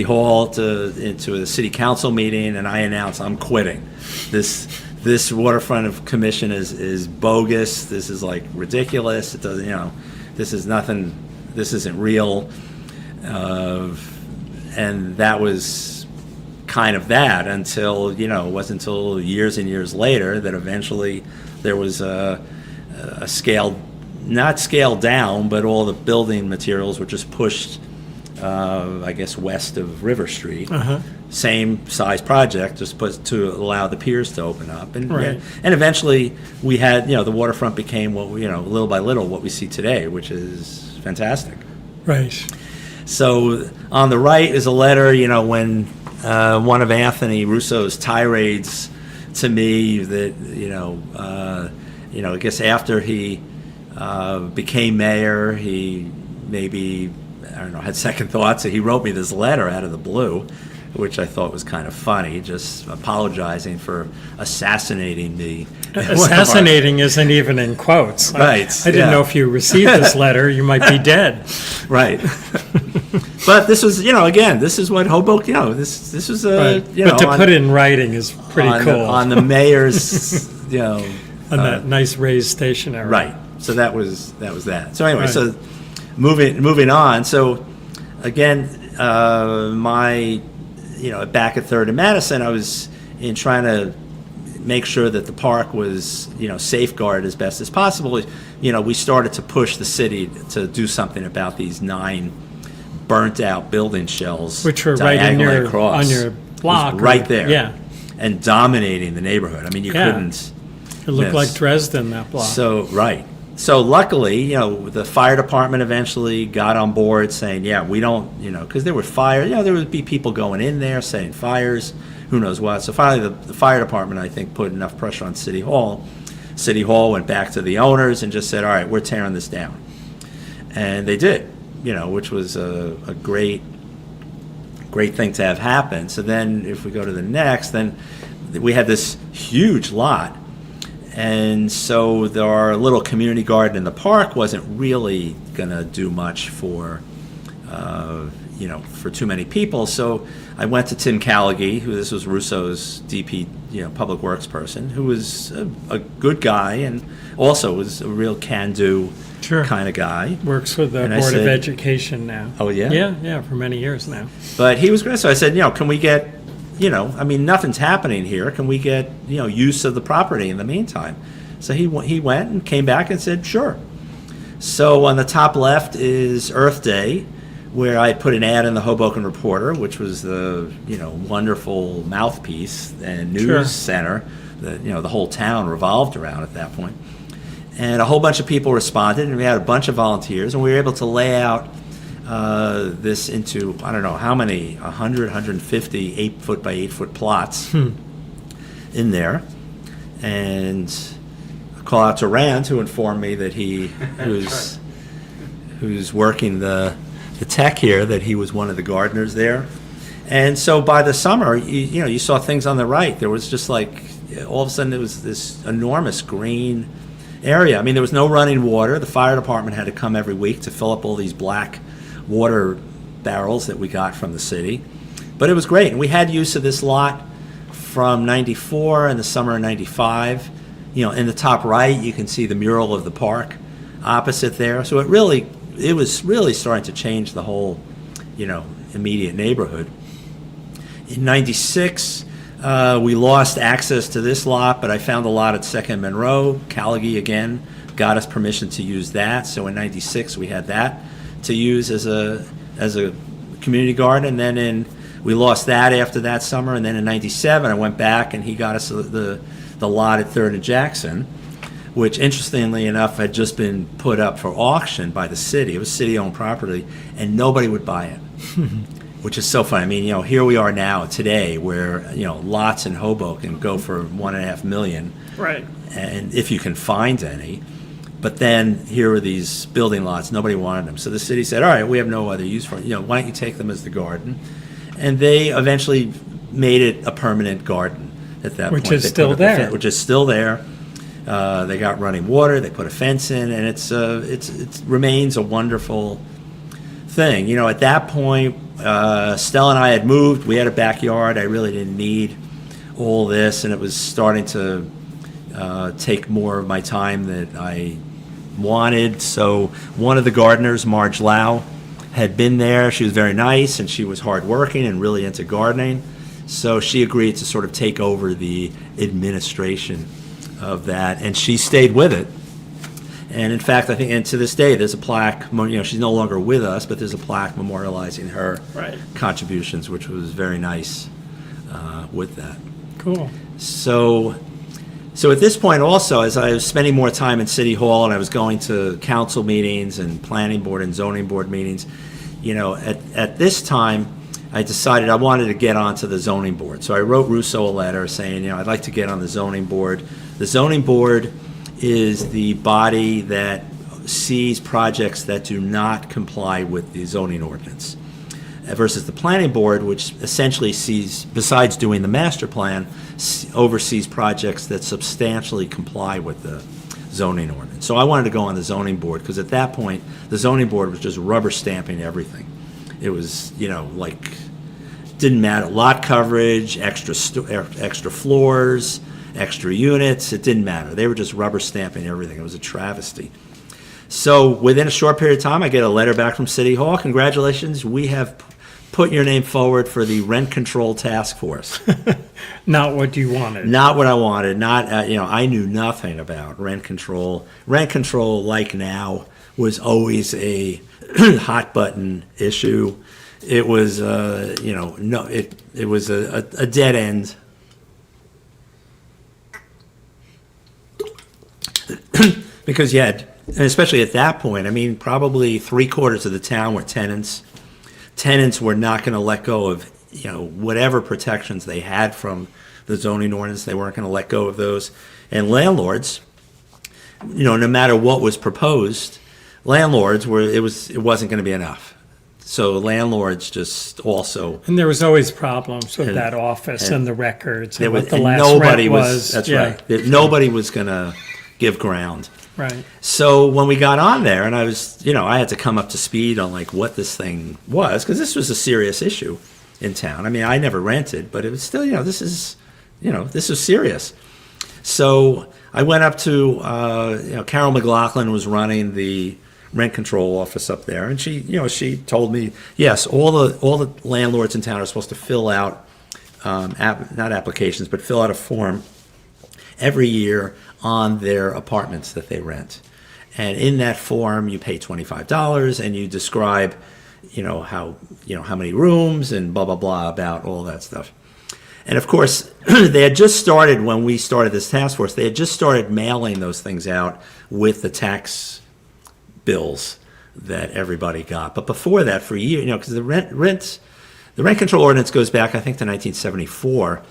hall into a city council meeting, and I announced I'm quitting. This waterfront commission is bogus. This is like ridiculous. It doesn't, this is nothing. This isn't real. And that was kind of that until it wasn't until years and years later that eventually there was a not scaled down, but all the building materials were just pushed, I guess, west of River Street. Uh-huh. Same size project, just put to allow the piers to open up, and right. And eventually we had, the waterfront became what little by little what we see today, which is fantastic. Right. So on the right is a letter, when one of Anthony Russo's tirades to me that I guess after he became mayor, he maybe, I don't know, had second thoughts. So he wrote me this letter out of the blue, which I thought was kind of funny, just apologizing for assassinating me. Assassinating isn't even in quotes. Right. I didn't know if you received this letter, you might be dead. Right. But this was, again, this is what Hoboken, this was a, right. But to put it in writing is pretty cool. On the mayor's, on that nice raised stationery. Right. So that was that. So anyway, right. So moving on. So again, my, back at 3rd and Madison, I was in trying to make sure that the park was, safeguarded as best as possible. We started to push the city to do something about these 9 burnt out building shells, which were right on your block, right there, yeah, and dominating the neighborhood. I mean, you couldn't. It looked like Dresden, that block. So right. So luckily, the fire department eventually got on board saying, yeah, we don't, because there were fires, there would be people going in there setting fires, who knows what. So finally, the fire department, I think, put enough pressure on City Hall. City Hall went back to the owners and just said, all right, we're tearing this down. And they did, which was a great thing to have happen. So then if we go to the next, then we had this huge lot. And so our little community garden in the park wasn't really going to do much for too many people. So I went to Tim Callaghy, this was Russo's DP, public works person, who was a good guy and also was a real can-do kind of guy. Works with the Board of Education now. Oh, yeah? Yeah, for many years now. But he was great. So I said, can we get, nothing's happening here. Can we get, use of the property in the meantime? So he went and came back and said, sure. So on the top left is Earth Day, where I put an ad in the Hoboken Reporter, which was the, wonderful mouthpiece and news center that, the whole town revolved around at that point. And a whole bunch of people responded, and we had a bunch of volunteers, and we were able to lay out this into, I don't know how many, 100, 150 8-foot by 8-foot plots in there. And a call out to Rand, who informed me that who's working the tech here, that he was one of the gardeners there. And so by the summer, you saw things on the right. There was just like, all of a sudden, there was this enormous green area. I mean, there was no running water. The fire department had to come every week to fill up all these black water barrels that we got from the city. But it was great. And we had use of this lot from 94 and the summer of 95. In the top right, you can see the mural of the park opposite there. So it was really starting to change the whole, immediate neighborhood. In 96, we lost access to this lot, but I found a lot at 2nd Monroe. Callaghy, again, got us permission to use that. So in 96, we had that to use as a community garden. And then we lost that after that summer. And then in 97, I went back, and he got us the lot at 3rd and Jackson, which, interestingly enough, had just been put up for auction by the city. It was city-owned property, and nobody would buy it. Which is so funny. I mean, here we are now today where, lots in Hoboken go for $1.5 million. Right. And if you can find any. But then here are these building lots. Nobody wanted them. So the city said, all right, we have no other use for it. Why don't you take them as the garden? And they eventually made it a permanent garden at that point. Which is still there. Which is still there. They got running water. They put a fence in. And it remains a wonderful thing. At that point, Stella and I had moved. We had a backyard. I really didn't need all this, and it was starting to take more of my time that I wanted. So one of the gardeners, Marge Lau, had been there. She was very nice, and she was hardworking and really into gardening. So she agreed to sort of take over the administration of that, and she stayed with it. And in fact, I think, and to this day, there's a plaque, she's no longer with us, but there's a plaque memorializing her contributions, which was very nice with that. Cool. So at this point also, as I was spending more time in City Hall and I was going to council meetings and planning board and zoning board meetings, at this time, I decided I wanted to get onto the zoning board. So I wrote Russo a letter saying, I'd like to get on the zoning board. The zoning board is the body that sees projects that do not comply with the zoning ordinance, versus the planning board, which essentially sees, besides doing the master plan, oversees projects that substantially comply with the zoning ordinance. So I wanted to go on the zoning board because at that point, the zoning board was just rubber stamping everything. It was, didn't matter, lot coverage, extra floors, extra units, it didn't matter. They were just rubber stamping everything. It was a travesty. So within a short period of time, I get a letter back from City Hall. Congratulations, we have put your name forward for the rent control task force. Not what you wanted. Not what I wanted. Not, I knew nothing about rent control. Rent control, like now, was always a hot button issue. It was, it was a dead end. Because you had, and especially at that point, probably 3/4 of the town were tenants. Tenants were not going to let go of, whatever protections they had from the zoning ordinance. They weren't going to let go of those. And landlords, no matter what was proposed, landlords it wasn't going to be enough. So landlords just also. And there was always problems with that office and the records and what the and last nobody rent was. That's right. Nobody was going to give ground. Right. So when we got on there, and I was, I had to come up to speed on what this thing was, because this was a serious issue in town. I never rented, but it was still, this is serious. So I went up to, Carol McLaughlin was running the rent control office up there, and she told me, yes, all the landlords in town are supposed to fill out, not applications, but fill out a form every year on their apartments that they rent. And in that form, you pay $25 and you describe, how many rooms and blah, blah, blah about all that stuff. And of course, they had just started, when we started this task force, they had just started mailing those things out with the tax bills that everybody got. But before that, for years, because the rent control ordinance goes back, I think, to 1974.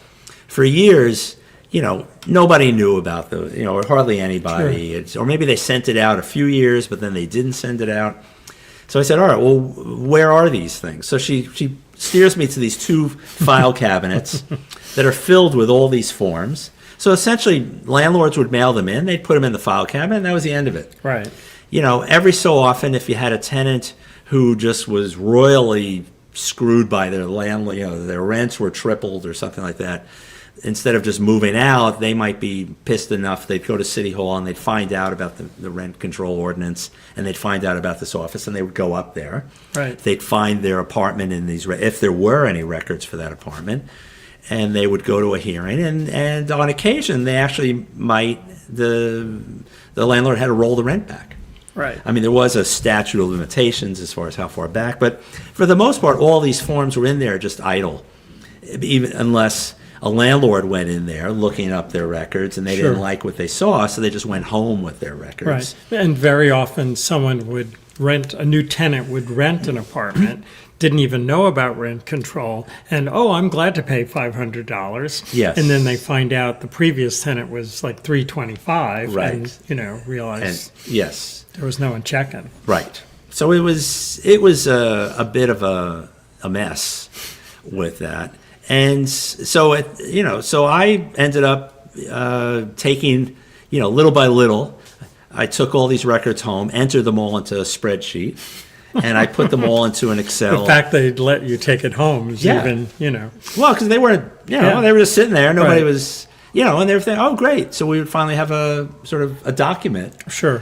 For years, nobody knew about those, or hardly anybody. Sure. Or maybe they sent it out a few years, but then they didn't send it out. So I said, all right, well, where are these things? So she steers me to these 2 file cabinets that are filled with all these forms. So essentially, landlords would mail them in, they'd put them in the file cabinet, and that was the end of it. Right. Every so often, if you had a tenant who just was royally screwed by their landlord, their rents were tripled or something like that, instead of just moving out, they might be pissed enough, they'd go to City Hall and they'd find out about the rent control ordinance, and they'd find out about this office, and they would go up there. Right. They'd find their apartment in these, if there were any records for that apartment, and they would go to a hearing, and on occasion, they actually the landlord had to roll the rent back. Right. I mean, there was a statute of limitations as far as how far back, but for the most part, all these forms were in there just idle, even unless a landlord went in there looking up their records and they Sure. didn't like what they saw, so they just went home with their records. Right. And very often a new tenant would rent an apartment, didn't even know about rent control, and, I'm glad to pay $500. Yes. And then they find out the previous tenant was like $325. Right. And, realize Yes. there was no one checking. Right. So it was a bit of a mess with that. And so so I ended up taking, little by little, I took all these records home, entered them all into a spreadsheet, and I put them all into an Excel. The fact they'd let you take it home is even. Well, because they weren't, Yeah. they were just sitting there. Nobody Right. was, and they were thinking, oh, great. So we would finally have a sort of a document. Sure.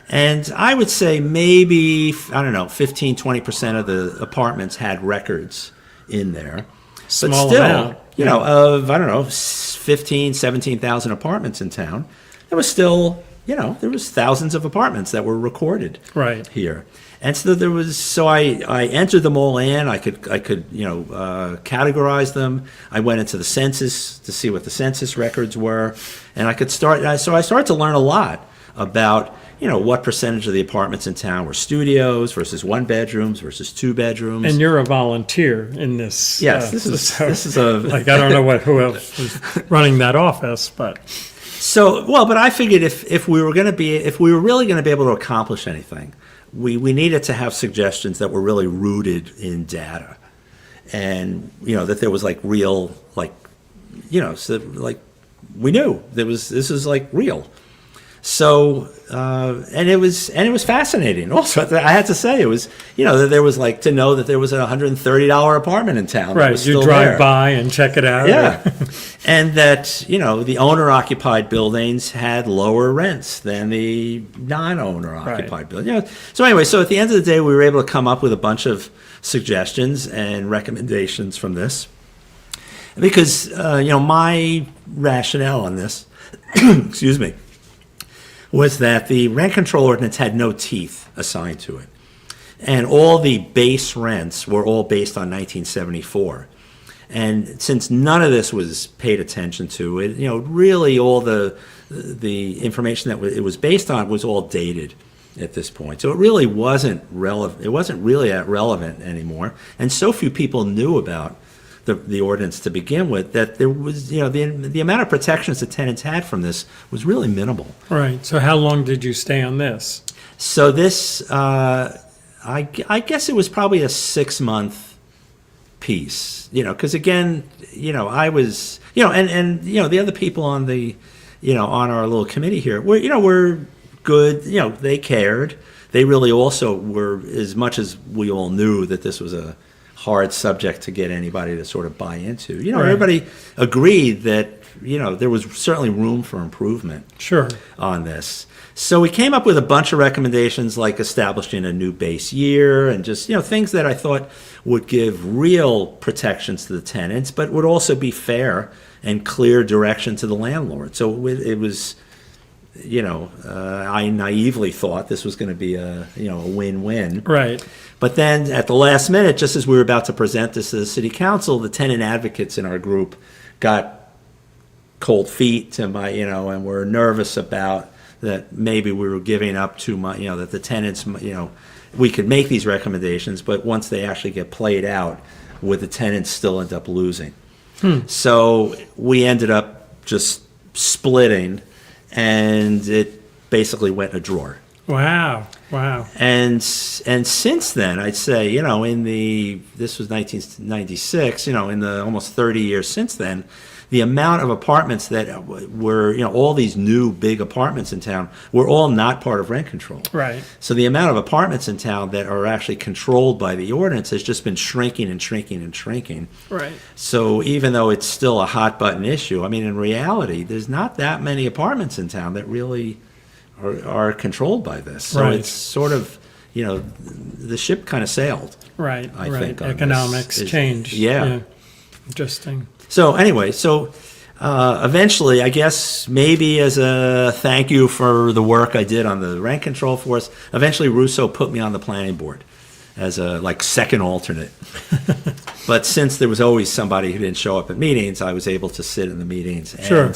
And I would say maybe, 15-20% of the apartments had records in there. Small but still, amount. of, 15, 17,000 apartments in town, there was still, there was thousands of apartments that were recorded Right. here. And so I entered them all in. I could categorize them. I went into the census to see what the census records were, and I started to learn a lot about what percentage of the apartments in town were studios versus 1 bedrooms versus 2 bedrooms. And you're a volunteer in this. Yes, this is a like, I don't know who else was running that office, but but I figured if we were really going to be able to accomplish anything, we needed to have suggestions that were really rooted in data, and that there was real we knew this was real. So and it was fascinating. Also, I had to say it was that there was to know that there was a $130 apartment in town. right, that was you still drive there. by and check it out. Yeah, and that the owner-occupied buildings had lower rents than the non-owner-occupied buildings. So anyway, so at the end of the day, we were able to come up with a bunch of suggestions and recommendations from this, because my rationale on this, excuse me, was that the rent control ordinance had no teeth assigned to it, and all the base rents were all based on 1974. And since none of this was paid attention to, it really all the information that it was based on was all dated at this point. So it really wasn't relevant. It wasn't really that relevant anymore. And so few people knew about the ordinance to begin with that there was the amount of protections the tenants had from this was really minimal. Right. So how long did you stay on this? So this I guess it was probably a 6-month piece, because again, I was, and the other people on the, on our little committee here were good, they cared. They really also were, as much as we all knew that this was a hard subject to get anybody to sort of buy into. Right. Everybody agreed that, there was certainly room for improvement Sure. on this. So we came up with a bunch of recommendations like establishing a new base year and just, things that I thought would give real protections to the tenants, but would also be fair and clear direction to the landlord. So it was I naively thought this was going to be a win-win. Right. But then at the last minute, just as we were about to present this to the city council, the tenant advocates in our group got cold feet to and were nervous about that maybe we were giving up too much, that the tenants, we could make these recommendations, but once they actually get played out, would the tenants still end up losing? So we ended up just splitting, and it basically went in a drawer. Wow. And since then, I'd say, this was 1996, in the almost 30 years since then, the amount of apartments that were, all these new big apartments in town were all not part of rent control. Right. So the amount of apartments in town that are actually controlled by the ordinance has just been shrinking and shrinking and shrinking. Right. So even though it's still a hot button issue, I mean, in reality, there's not that many apartments in town that really are controlled by this. So Right. it's sort of, the ship kind of sailed. Right. I right. think on Economics this. changed. Yeah. Interesting. So anyway, eventually, I guess maybe as a thank you for the work I did on the rent control force, eventually Russo put me on the planning board as a second alternate. But since there was always somebody who didn't show up at meetings, I was able to sit in the meetings. Sure.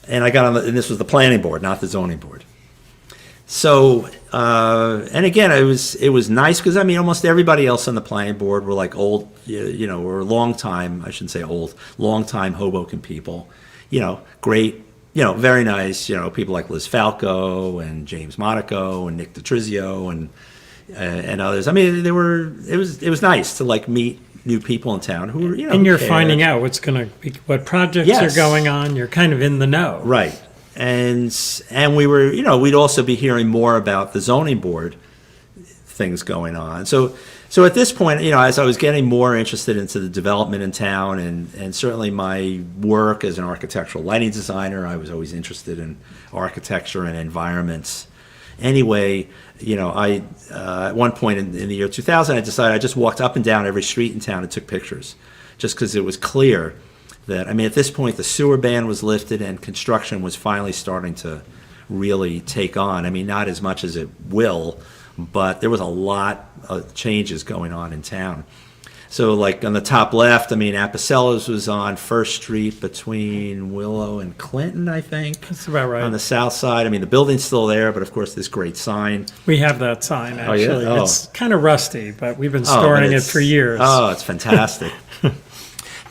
And I got on and this was the planning board, not the zoning board. So, and again, it was nice because, almost everybody else on the planning board were old, were long time Hoboken people, great, very nice, people like Liz Falco and James Monaco and Nick DeTrizio and others. It was nice to meet new people in town who were, And you're cared. finding out what projects Yes. are going on. You're kind of in the know. Right. And we were, we'd also be hearing more about the zoning board things going on. So at this point, as I was getting more interested into the development in town and certainly my work as an architectural lighting designer, I was always interested in architecture and environments. Anyway, I at one point in the year 2000, I decided I just walked up and down every street in town and took pictures just because it was clear that, at this point, the sewer ban was lifted and construction was finally starting to really take on. Not as much as it will, but there was a lot of changes going on in town. So, on the top left, Apicello's was on First Street between Willow and Clinton, I think. That's about right. On the south side. The building's still there, but of course, this great sign. We have that sign, actually. yeah? Oh. It's kind of rusty, but we've been storing it for years. Oh, it's fantastic.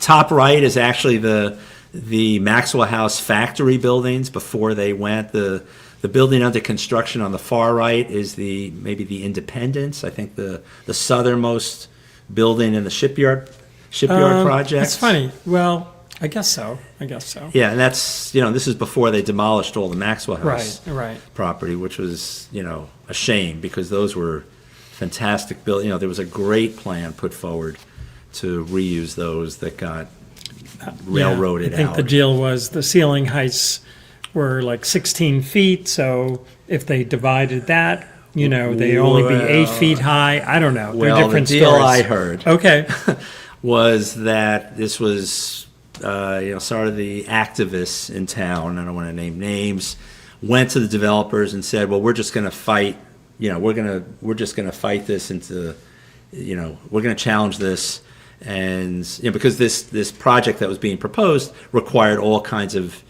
Top right is actually the Maxwell House factory buildings before they went. The building under construction on the far right is maybe the Independence. I think the southernmost building in the shipyard project. It's funny. Well, I guess so. Yeah, and that's this is before they demolished all the Maxwell House Right. property, which was a shame because those were fantastic buildings. There was a great plan put forward to reuse those that got railroaded out. I think the deal was the ceiling heights were 16 feet, so if they divided that, they'd only be 8 feet high. I don't know. They're different the deal stories. I heard Okay. was that this was, sort of the activists in town, I don't want to name names, went to the developers and said, well, we're just going to fight, we're just going to fight this into, we're going to challenge this. And because this project that was being proposed required all kinds of,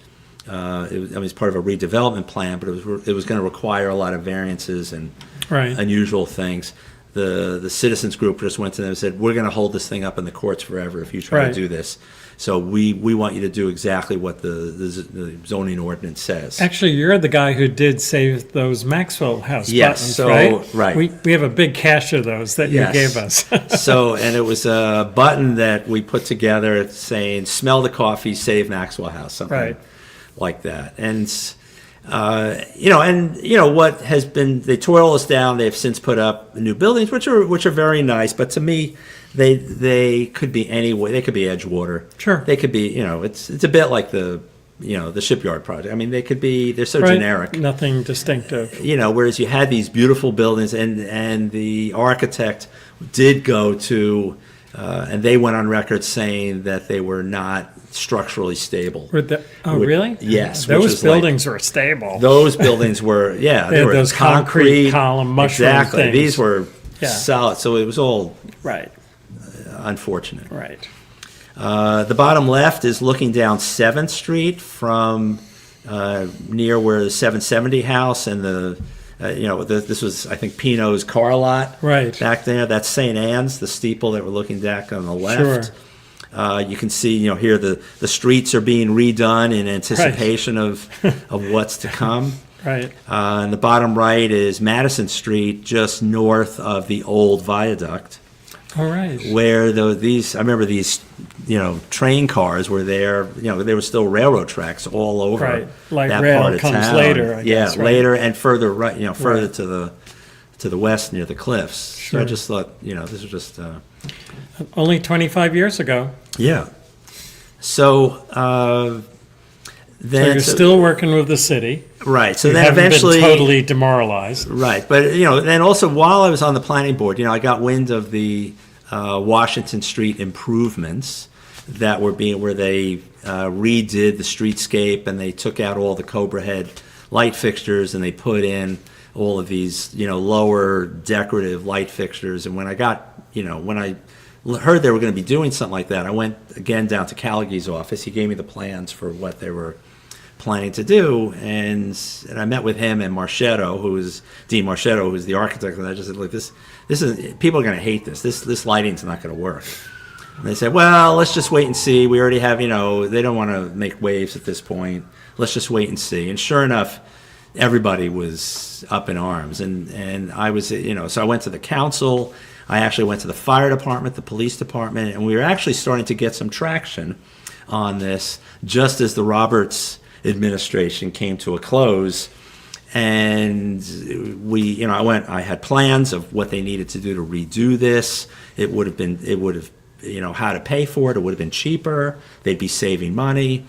it's part of a redevelopment plan, but it was going to require a lot of variances and unusual things. The citizens group just went to them and said, "We're going to hold this thing up in the courts forever if you try to do this. So we want you to do exactly what the zoning ordinance says." Actually, you're the guy who did save those Maxwell House Yes, buttons, right. We have a big cache of those that you gave us. And it was a button that we put together saying, "Smell the coffee, save Maxwell House," something like that. And what has been, they tore all this down. They've since put up new buildings, which are very nice. But to me, they could be anyway. They could be Edgewater. Sure. They could be, it's a bit like the shipyard project. They're so generic. Nothing distinctive. Whereas you had these beautiful buildings, and the architect did go to and they went on record saying that they were not structurally stable. Really? Yes. Those buildings were stable. Those buildings were, yeah. They had those concrete column mushroom exactly. things. These were solid. So it was all right. Unfortunate. Right. The bottom left is looking down 7th Street from near where the 770 house and this was, I think, Pino's car lot back there. That's St. Anne's, the steeple that we're looking back on the left. Sure. You can see, here the streets are being redone in anticipation of what's to come. Right. And the bottom right is Madison Street, just north of the old viaduct. All right. Where I remember these, train cars were there. There were still railroad tracks all over. Right. Like that rail part of comes town. later. I guess, right? Later and further further to the west near the cliffs. Sure. So I just thought, this was just. Only 25 years ago. Yeah. So. Then, so you're still working with the city. Right. So you then haven't eventually. Been totally demoralized. Right. But, then also while I was on the planning board, I got wind of the Washington Street improvements that were where they redid the streetscape and they took out all the Cobra head light fixtures and they put in all of these, lower decorative light fixtures. And when I when I heard they were going to be doing something like that, I went again down to Callaghan's office. He gave me the plans for what they were planning to do, and I met with him and Marchetto, Dean Marchetto, who's the architect, and I just said, look, this is, people are going to hate this. This lighting's not going to work. And they said, well, let's just wait and see. We already have, they don't want to make waves at this point. Let's just wait and see. And sure enough, everybody was up in arms, and I was, so I went to the council. I actually went to the fire department, the police department, and we were actually starting to get some traction on this just as the Roberts administration came to a close. And I had plans of what they needed to do to redo this. It would have, how to pay for it. It would have been cheaper. They'd be saving money.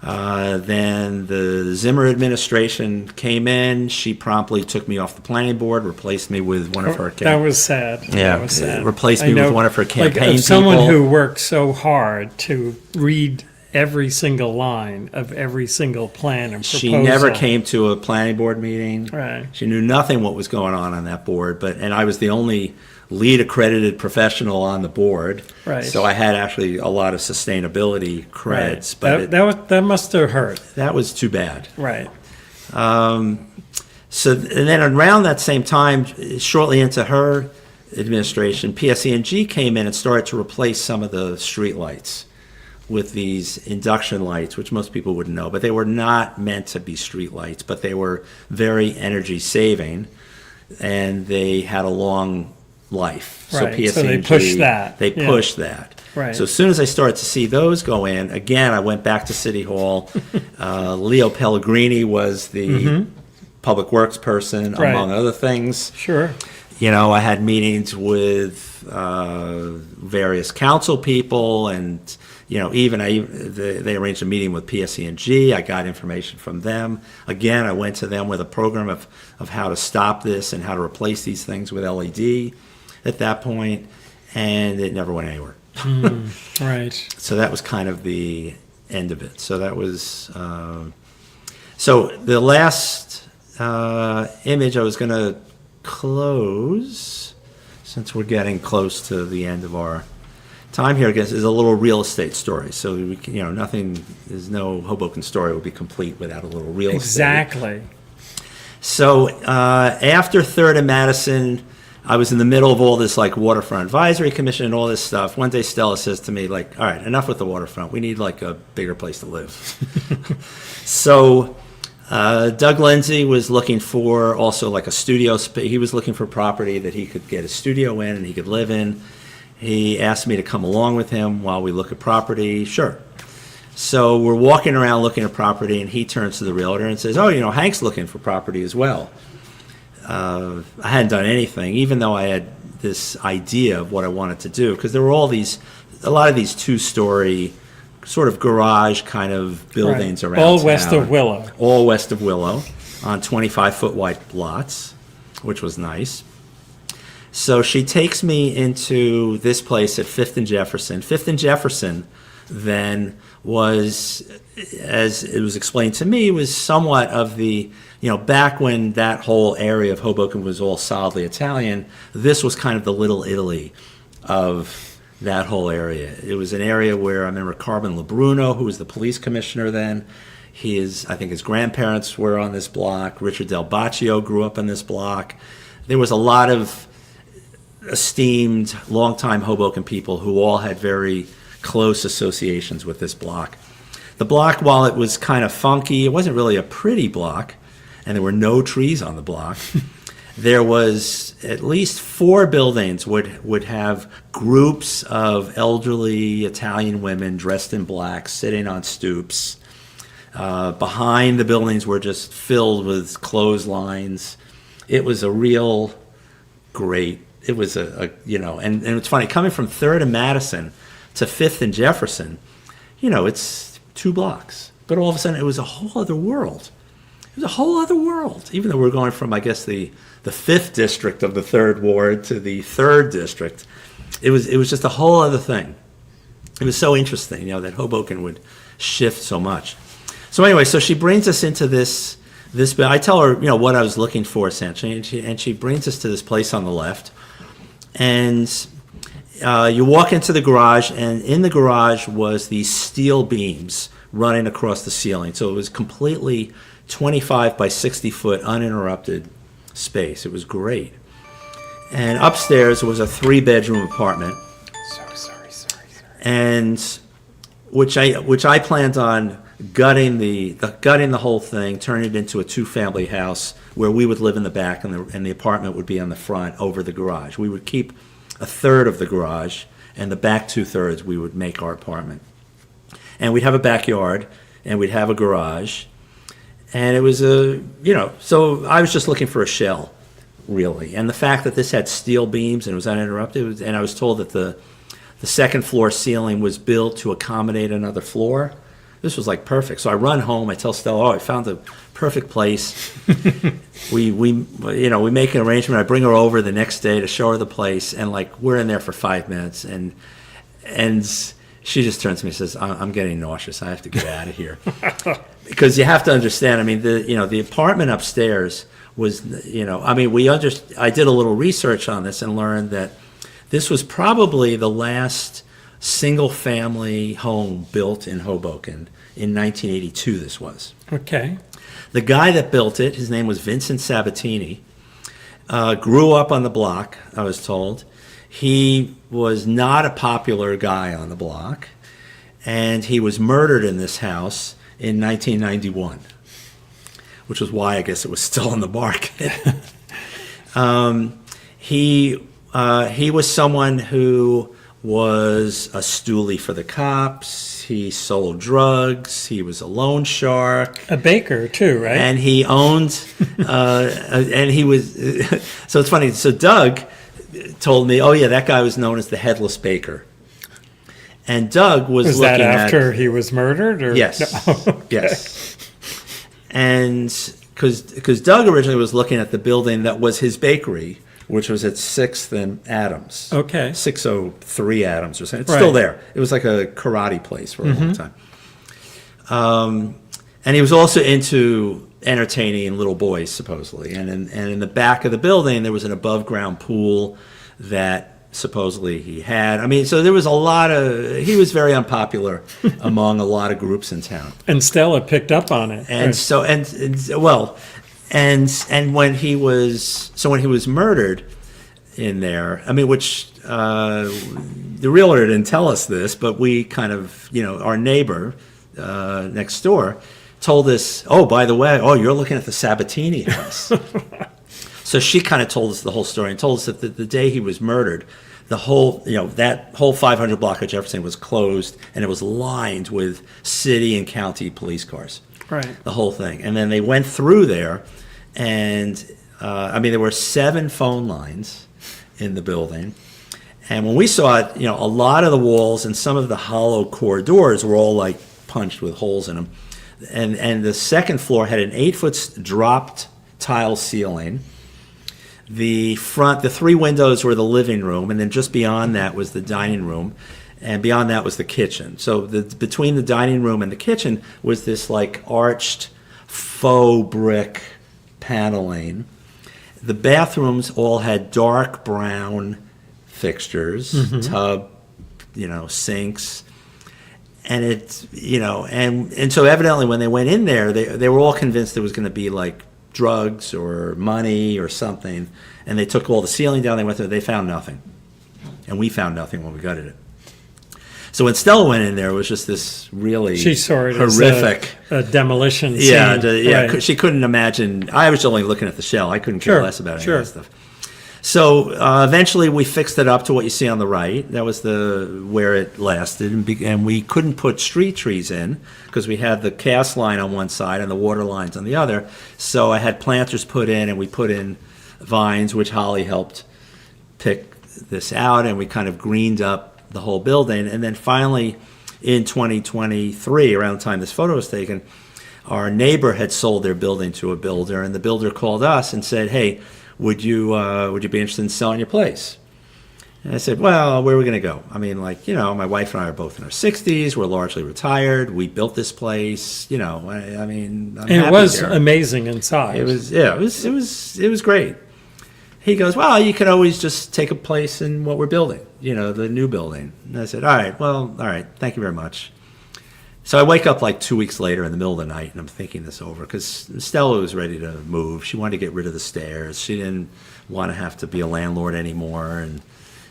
Then the Zimmer administration came in. She promptly took me off the planning board, replaced me with one of her. That was sad. Yeah, that was sad. Replaced me with one of her campaign people. Someone who worked so hard to read every single line of every single plan and proposal. She never came to a planning board meeting. Right. She knew nothing what was going on that board. And I was the only lead accredited professional on the board. Right. So I had actually a lot of sustainability creds. Right. But that must have hurt. That was too bad. Right. And then around that same time, shortly into her administration, PSE&G came in and started to replace some of the street lights with these induction lights, which most people wouldn't know, but they were not meant to be street lights, but they were very energy saving, and they had a long life. Right. So PSE&G, so they pushed that. Pushed that. Right. So as soon as I started to see those go in, again, I went back to City Hall. Leo Pellegrini was the public works person, among other things. Sure. I had meetings with various council people, and they arranged a meeting with PSE&G. I got information from them. Again, I went to them with a program of how to stop this and how to replace these things with LED at that point, and it never went anywhere. Right. So that was kind of the end of it. So that was so the last image I was going to close, since we're getting close to the end of our time here, I guess, is a little real estate story. So we can, there's no Hoboken story would be complete without a little real estate. Exactly. So after 3rd and Madison, I was in the middle of all this waterfront advisory commission and all this stuff. One day Stella says to me, all right, enough with the waterfront. We need a bigger place to live. So Doug Lindsay was looking for also a studio space. He was looking for property that he could get a studio in and he could live in. He asked me to come along with him while we look at property. Sure. So we're walking around looking at property, and he turns to the realtor and says, Hank's looking for property as well. I hadn't done anything, even though I had this idea of what I wanted to do, because there were a lot of these 2-story sort of garage kind of buildings around all town. west of Willow. All west of Willow on 25-foot wide lots, which was nice. So she takes me into this place at 5th and Jefferson. 5th and Jefferson then was, as it was explained to me, was somewhat of the, back when that whole area of Hoboken was all solidly Italian, this was kind of the Little Italy of that whole area. It was an area where I remember Carmen Labruno, who was the police commissioner then, I think his grandparents were on this block. Richard Del Baccio grew up on this block. There was a lot of esteemed, longtime Hoboken people who all had very close associations with this block. The block, while it was kind of funky, it wasn't really a pretty block, and there were no trees on the block. There was at least 4 buildings would have groups of elderly Italian women dressed in black sitting on stoops. Behind the buildings were just filled with clotheslines. It was a real great, it was and it's funny, coming from 3rd and Madison to 5th and Jefferson, it's 2 blocks. But all of a sudden, it was a whole other world. It was a whole other world. Even though we're going from, I guess, the 5th district of the 3rd ward to the 3rd district, it was just a whole other thing. It was so interesting, that Hoboken would shift so much. So anyway, so she brings us into this. I tell her, what I was looking for essentially, and she brings us to this place on the left, and you walk into the garage, and in the garage was these steel beams running across the ceiling. So it was completely 25 by 60 foot uninterrupted space. It was great. And upstairs was a 3-bedroom apartment. Sorry. And which I planned on gutting the whole thing, turning it into a 2-family house where we would live in the back and the apartment would be on the front over the garage. We would keep a third of the garage, and the back 2/3 we would make our apartment. And we'd have a backyard, and we'd have a garage, and it was so I was just looking for a shell, really. And the fact that this had steel beams and it was uninterrupted, and I was told that the second floor ceiling was built to accommodate another floor. This was like perfect. So I run home, I tell Stella, I found a perfect place. we make an arrangement. I bring her over the next day to show her the place, and we're in there for 5 minutes, and she just turns to me and says, "I'm getting nauseous. I have to get out of here." Because you have to understand. I mean, the apartment upstairs was, I did a little research on this and learned that this was probably the last single-family home built in Hoboken in 1982. This was. Okay. The guy that built it, his name was Vincent Sabatini, grew up on the block, I was told. He was not a popular guy on the block, and he was murdered in this house in 1991, which was why I guess it was still on the market. He was someone who was a stoolie for the cops. He sold drugs. He was a loan shark. A baker too, right? And he owned, and he was, so it's funny. So Doug told me, oh yeah, that guy was known as the Headless Baker. And Doug was looking at... Was that after he was murdered? Or? Yes, No. Okay. yes. And because Doug originally was looking at the building that was his bakery, which was at 6th and Adams. Okay. 603 Adams or something. It's Right. still there. It was like a karate place for a long time. And he was also into entertaining little boys, supposedly. And in the back of the building, there was an above-ground pool that supposedly he had. I mean, so there was he was very unpopular among a lot of groups in town. And Stella picked up on it. And Right. so, and when he was murdered in there, I mean, which the realtor didn't tell us this, but we kind of, our neighbor next door told us, oh, by the way, you're looking at the Sabatini house. So she kind of told us the whole story and told us that the day he was murdered, the whole, that whole 500 block of Jefferson was closed, and it was lined with city and county police cars. Right. The whole thing. And then they went through there, and there were 7 phone lines in the building. And when we saw it, a lot of the walls and some of the hollow core doors were all punched with holes in them. And the second floor had an 8-foot dropped tile ceiling. The 3 windows were the living room, and then just beyond that was the dining room, and beyond that was the kitchen. So between the dining room and the kitchen was this like arched faux brick paneling. The bathrooms all had dark brown fixtures, tub, sinks. And it's, and so evidently when they went in there, they were all convinced there was going to be like drugs or money or something. And they took all the ceiling down, they went there, they found nothing. And we found nothing when we gutted it. So when Stella went in there, it was just this really horrific a demolition scene. Yeah, right. She couldn't imagine. I was only looking at the shell. I couldn't care less about any of that stuff. So eventually we fixed it up to what you see on the right. That was where it lasted. And we couldn't put street trees in because we had the cast line on one side and the water lines on the other. So I had planters put in, and we put in vines, which Holly helped pick this out, and we kind of greened up the whole building. And then finally in 2023, around the time this photo was taken, our neighbor had sold their building to a builder, and the builder called us and said, hey, would you be interested in selling your place? And I said, well, where are we going to go? I mean, my wife and I are both in our 60s. We're largely retired. We built this place. I'm and happy it was there. amazing inside. It was great. He goes, well, you could always just take a place in what we're building, the new building. And I said, all right, thank you very much. So I wake up like 2 weeks later in the middle of the night, and I'm thinking this over because Stella was ready to move. She wanted to get rid of the stairs. She didn't want to have to be a landlord anymore and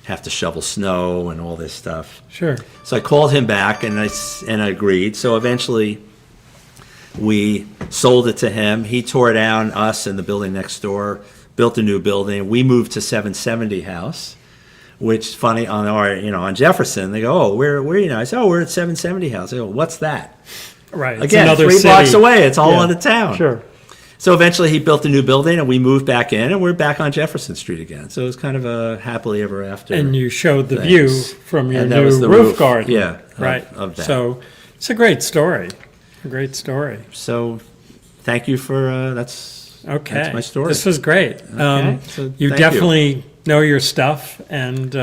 have to shovel snow and all this stuff. Sure. So I called him back, and I agreed. So eventually we sold it to him. He tore down us and the building next door, built a new building. We moved to 770 House. Which funny on Jefferson, they go, oh, where are you now? I said, oh, we're at 770 House. I go, what's that? Right. It's Again, another 3 city. blocks away. It's all out of town. Sure. So eventually he built a new building, and we moved back in, and we're back on Jefferson Street again. So it was kind of a happily ever after. And you showed the things. view from your And that new was the roof garden. Yeah, right. of that. So it's a great story. A great story. So thank you for that's my story. This was great. Okay, so You thank definitely know your stuff, and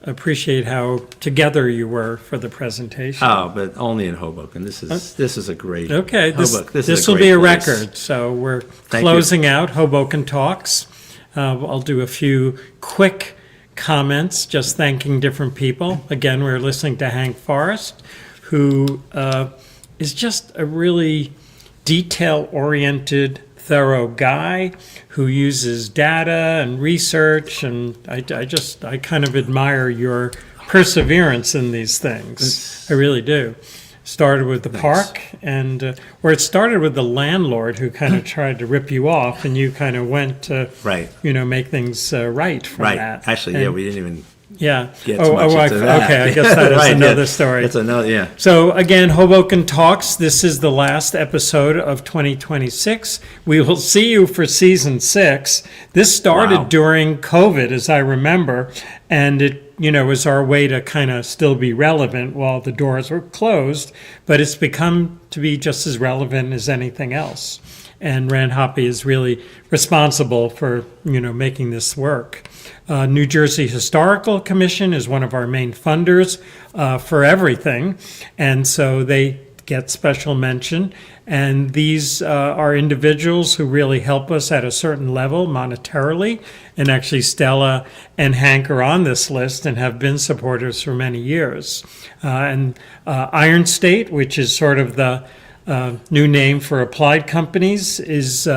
appreciate how together you were for the presentation. Oh, but only in Hoboken. This is a great. Okay, Hoboken. this a will great be a place. record. So we're Thank closing out Hoboken Talks. I'll do a few quick comments, just thanking different people. Again, we're listening to Hank Forrest, who is just a really detail-oriented, thorough guy who uses data and research, and I kind of admire your perseverance in these things. I really do. Started with the park, and or it started with the landlord who kind of tried to rip you off, and you kind of went to make things right from that. Actually, we didn't even. Yeah. Get too much into that. Okay, I guess that is another story. That's another, yeah. So again, Hoboken Talks, this is the last episode of 2026. We will see you for season 6. This started during COVID, as I remember, and it was our way to kind of still be relevant while the doors were closed, but it's become to be just as relevant as anything else. And Rand Hoppe is really responsible for, making this work. New Jersey Historical Commission is one of our main funders for everything, and so they get special mention. And these are individuals who really help us at a certain level monetarily. And actually, Stella and Hank are on this list and have been supporters for many years. And Iron State, which is sort of the new name for applied companies, is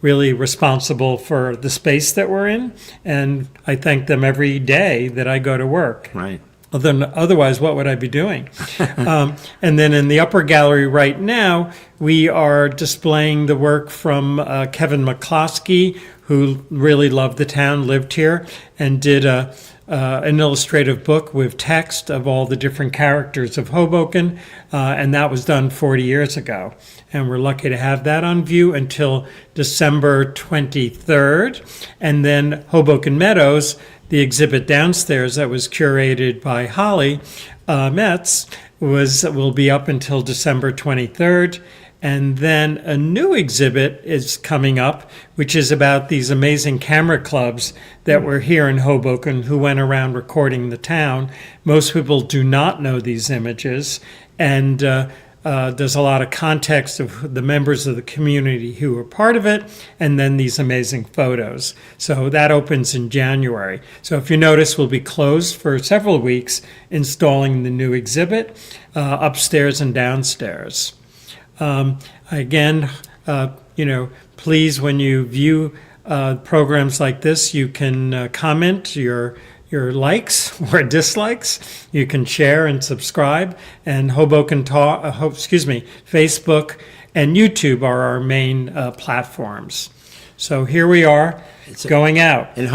really responsible for the space that we're in, and I thank them every day that I go to work. Right. Otherwise, what would I be doing? And then in the upper gallery right now, we are displaying the work from Kevin McCloskey, who really loved the town, lived here, and did an illustrative book with text of all the different characters of Hoboken, and that was done 40 years ago. And we're lucky to have that on view until December 23rd. And then Hoboken Meadows, the exhibit downstairs that was curated by Holly Metz, will be up until December 23rd. And then a new exhibit is coming up, which is about these amazing camera clubs that were here in Hoboken who went around recording the town. Most people do not know these images, and there's a lot of context of the members of the community who were part of it, and then these amazing photos. So that opens in January. So if you notice, we'll be closed for several weeks installing the new exhibit upstairs and downstairs. Again, please, when you view programs like this, you can comment your likes or dislikes. You can share and subscribe. And Facebook and YouTube are our main platforms. So here we are, going out. And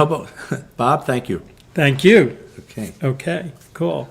Bob, thank you. Thank you. Okay. Okay, cool.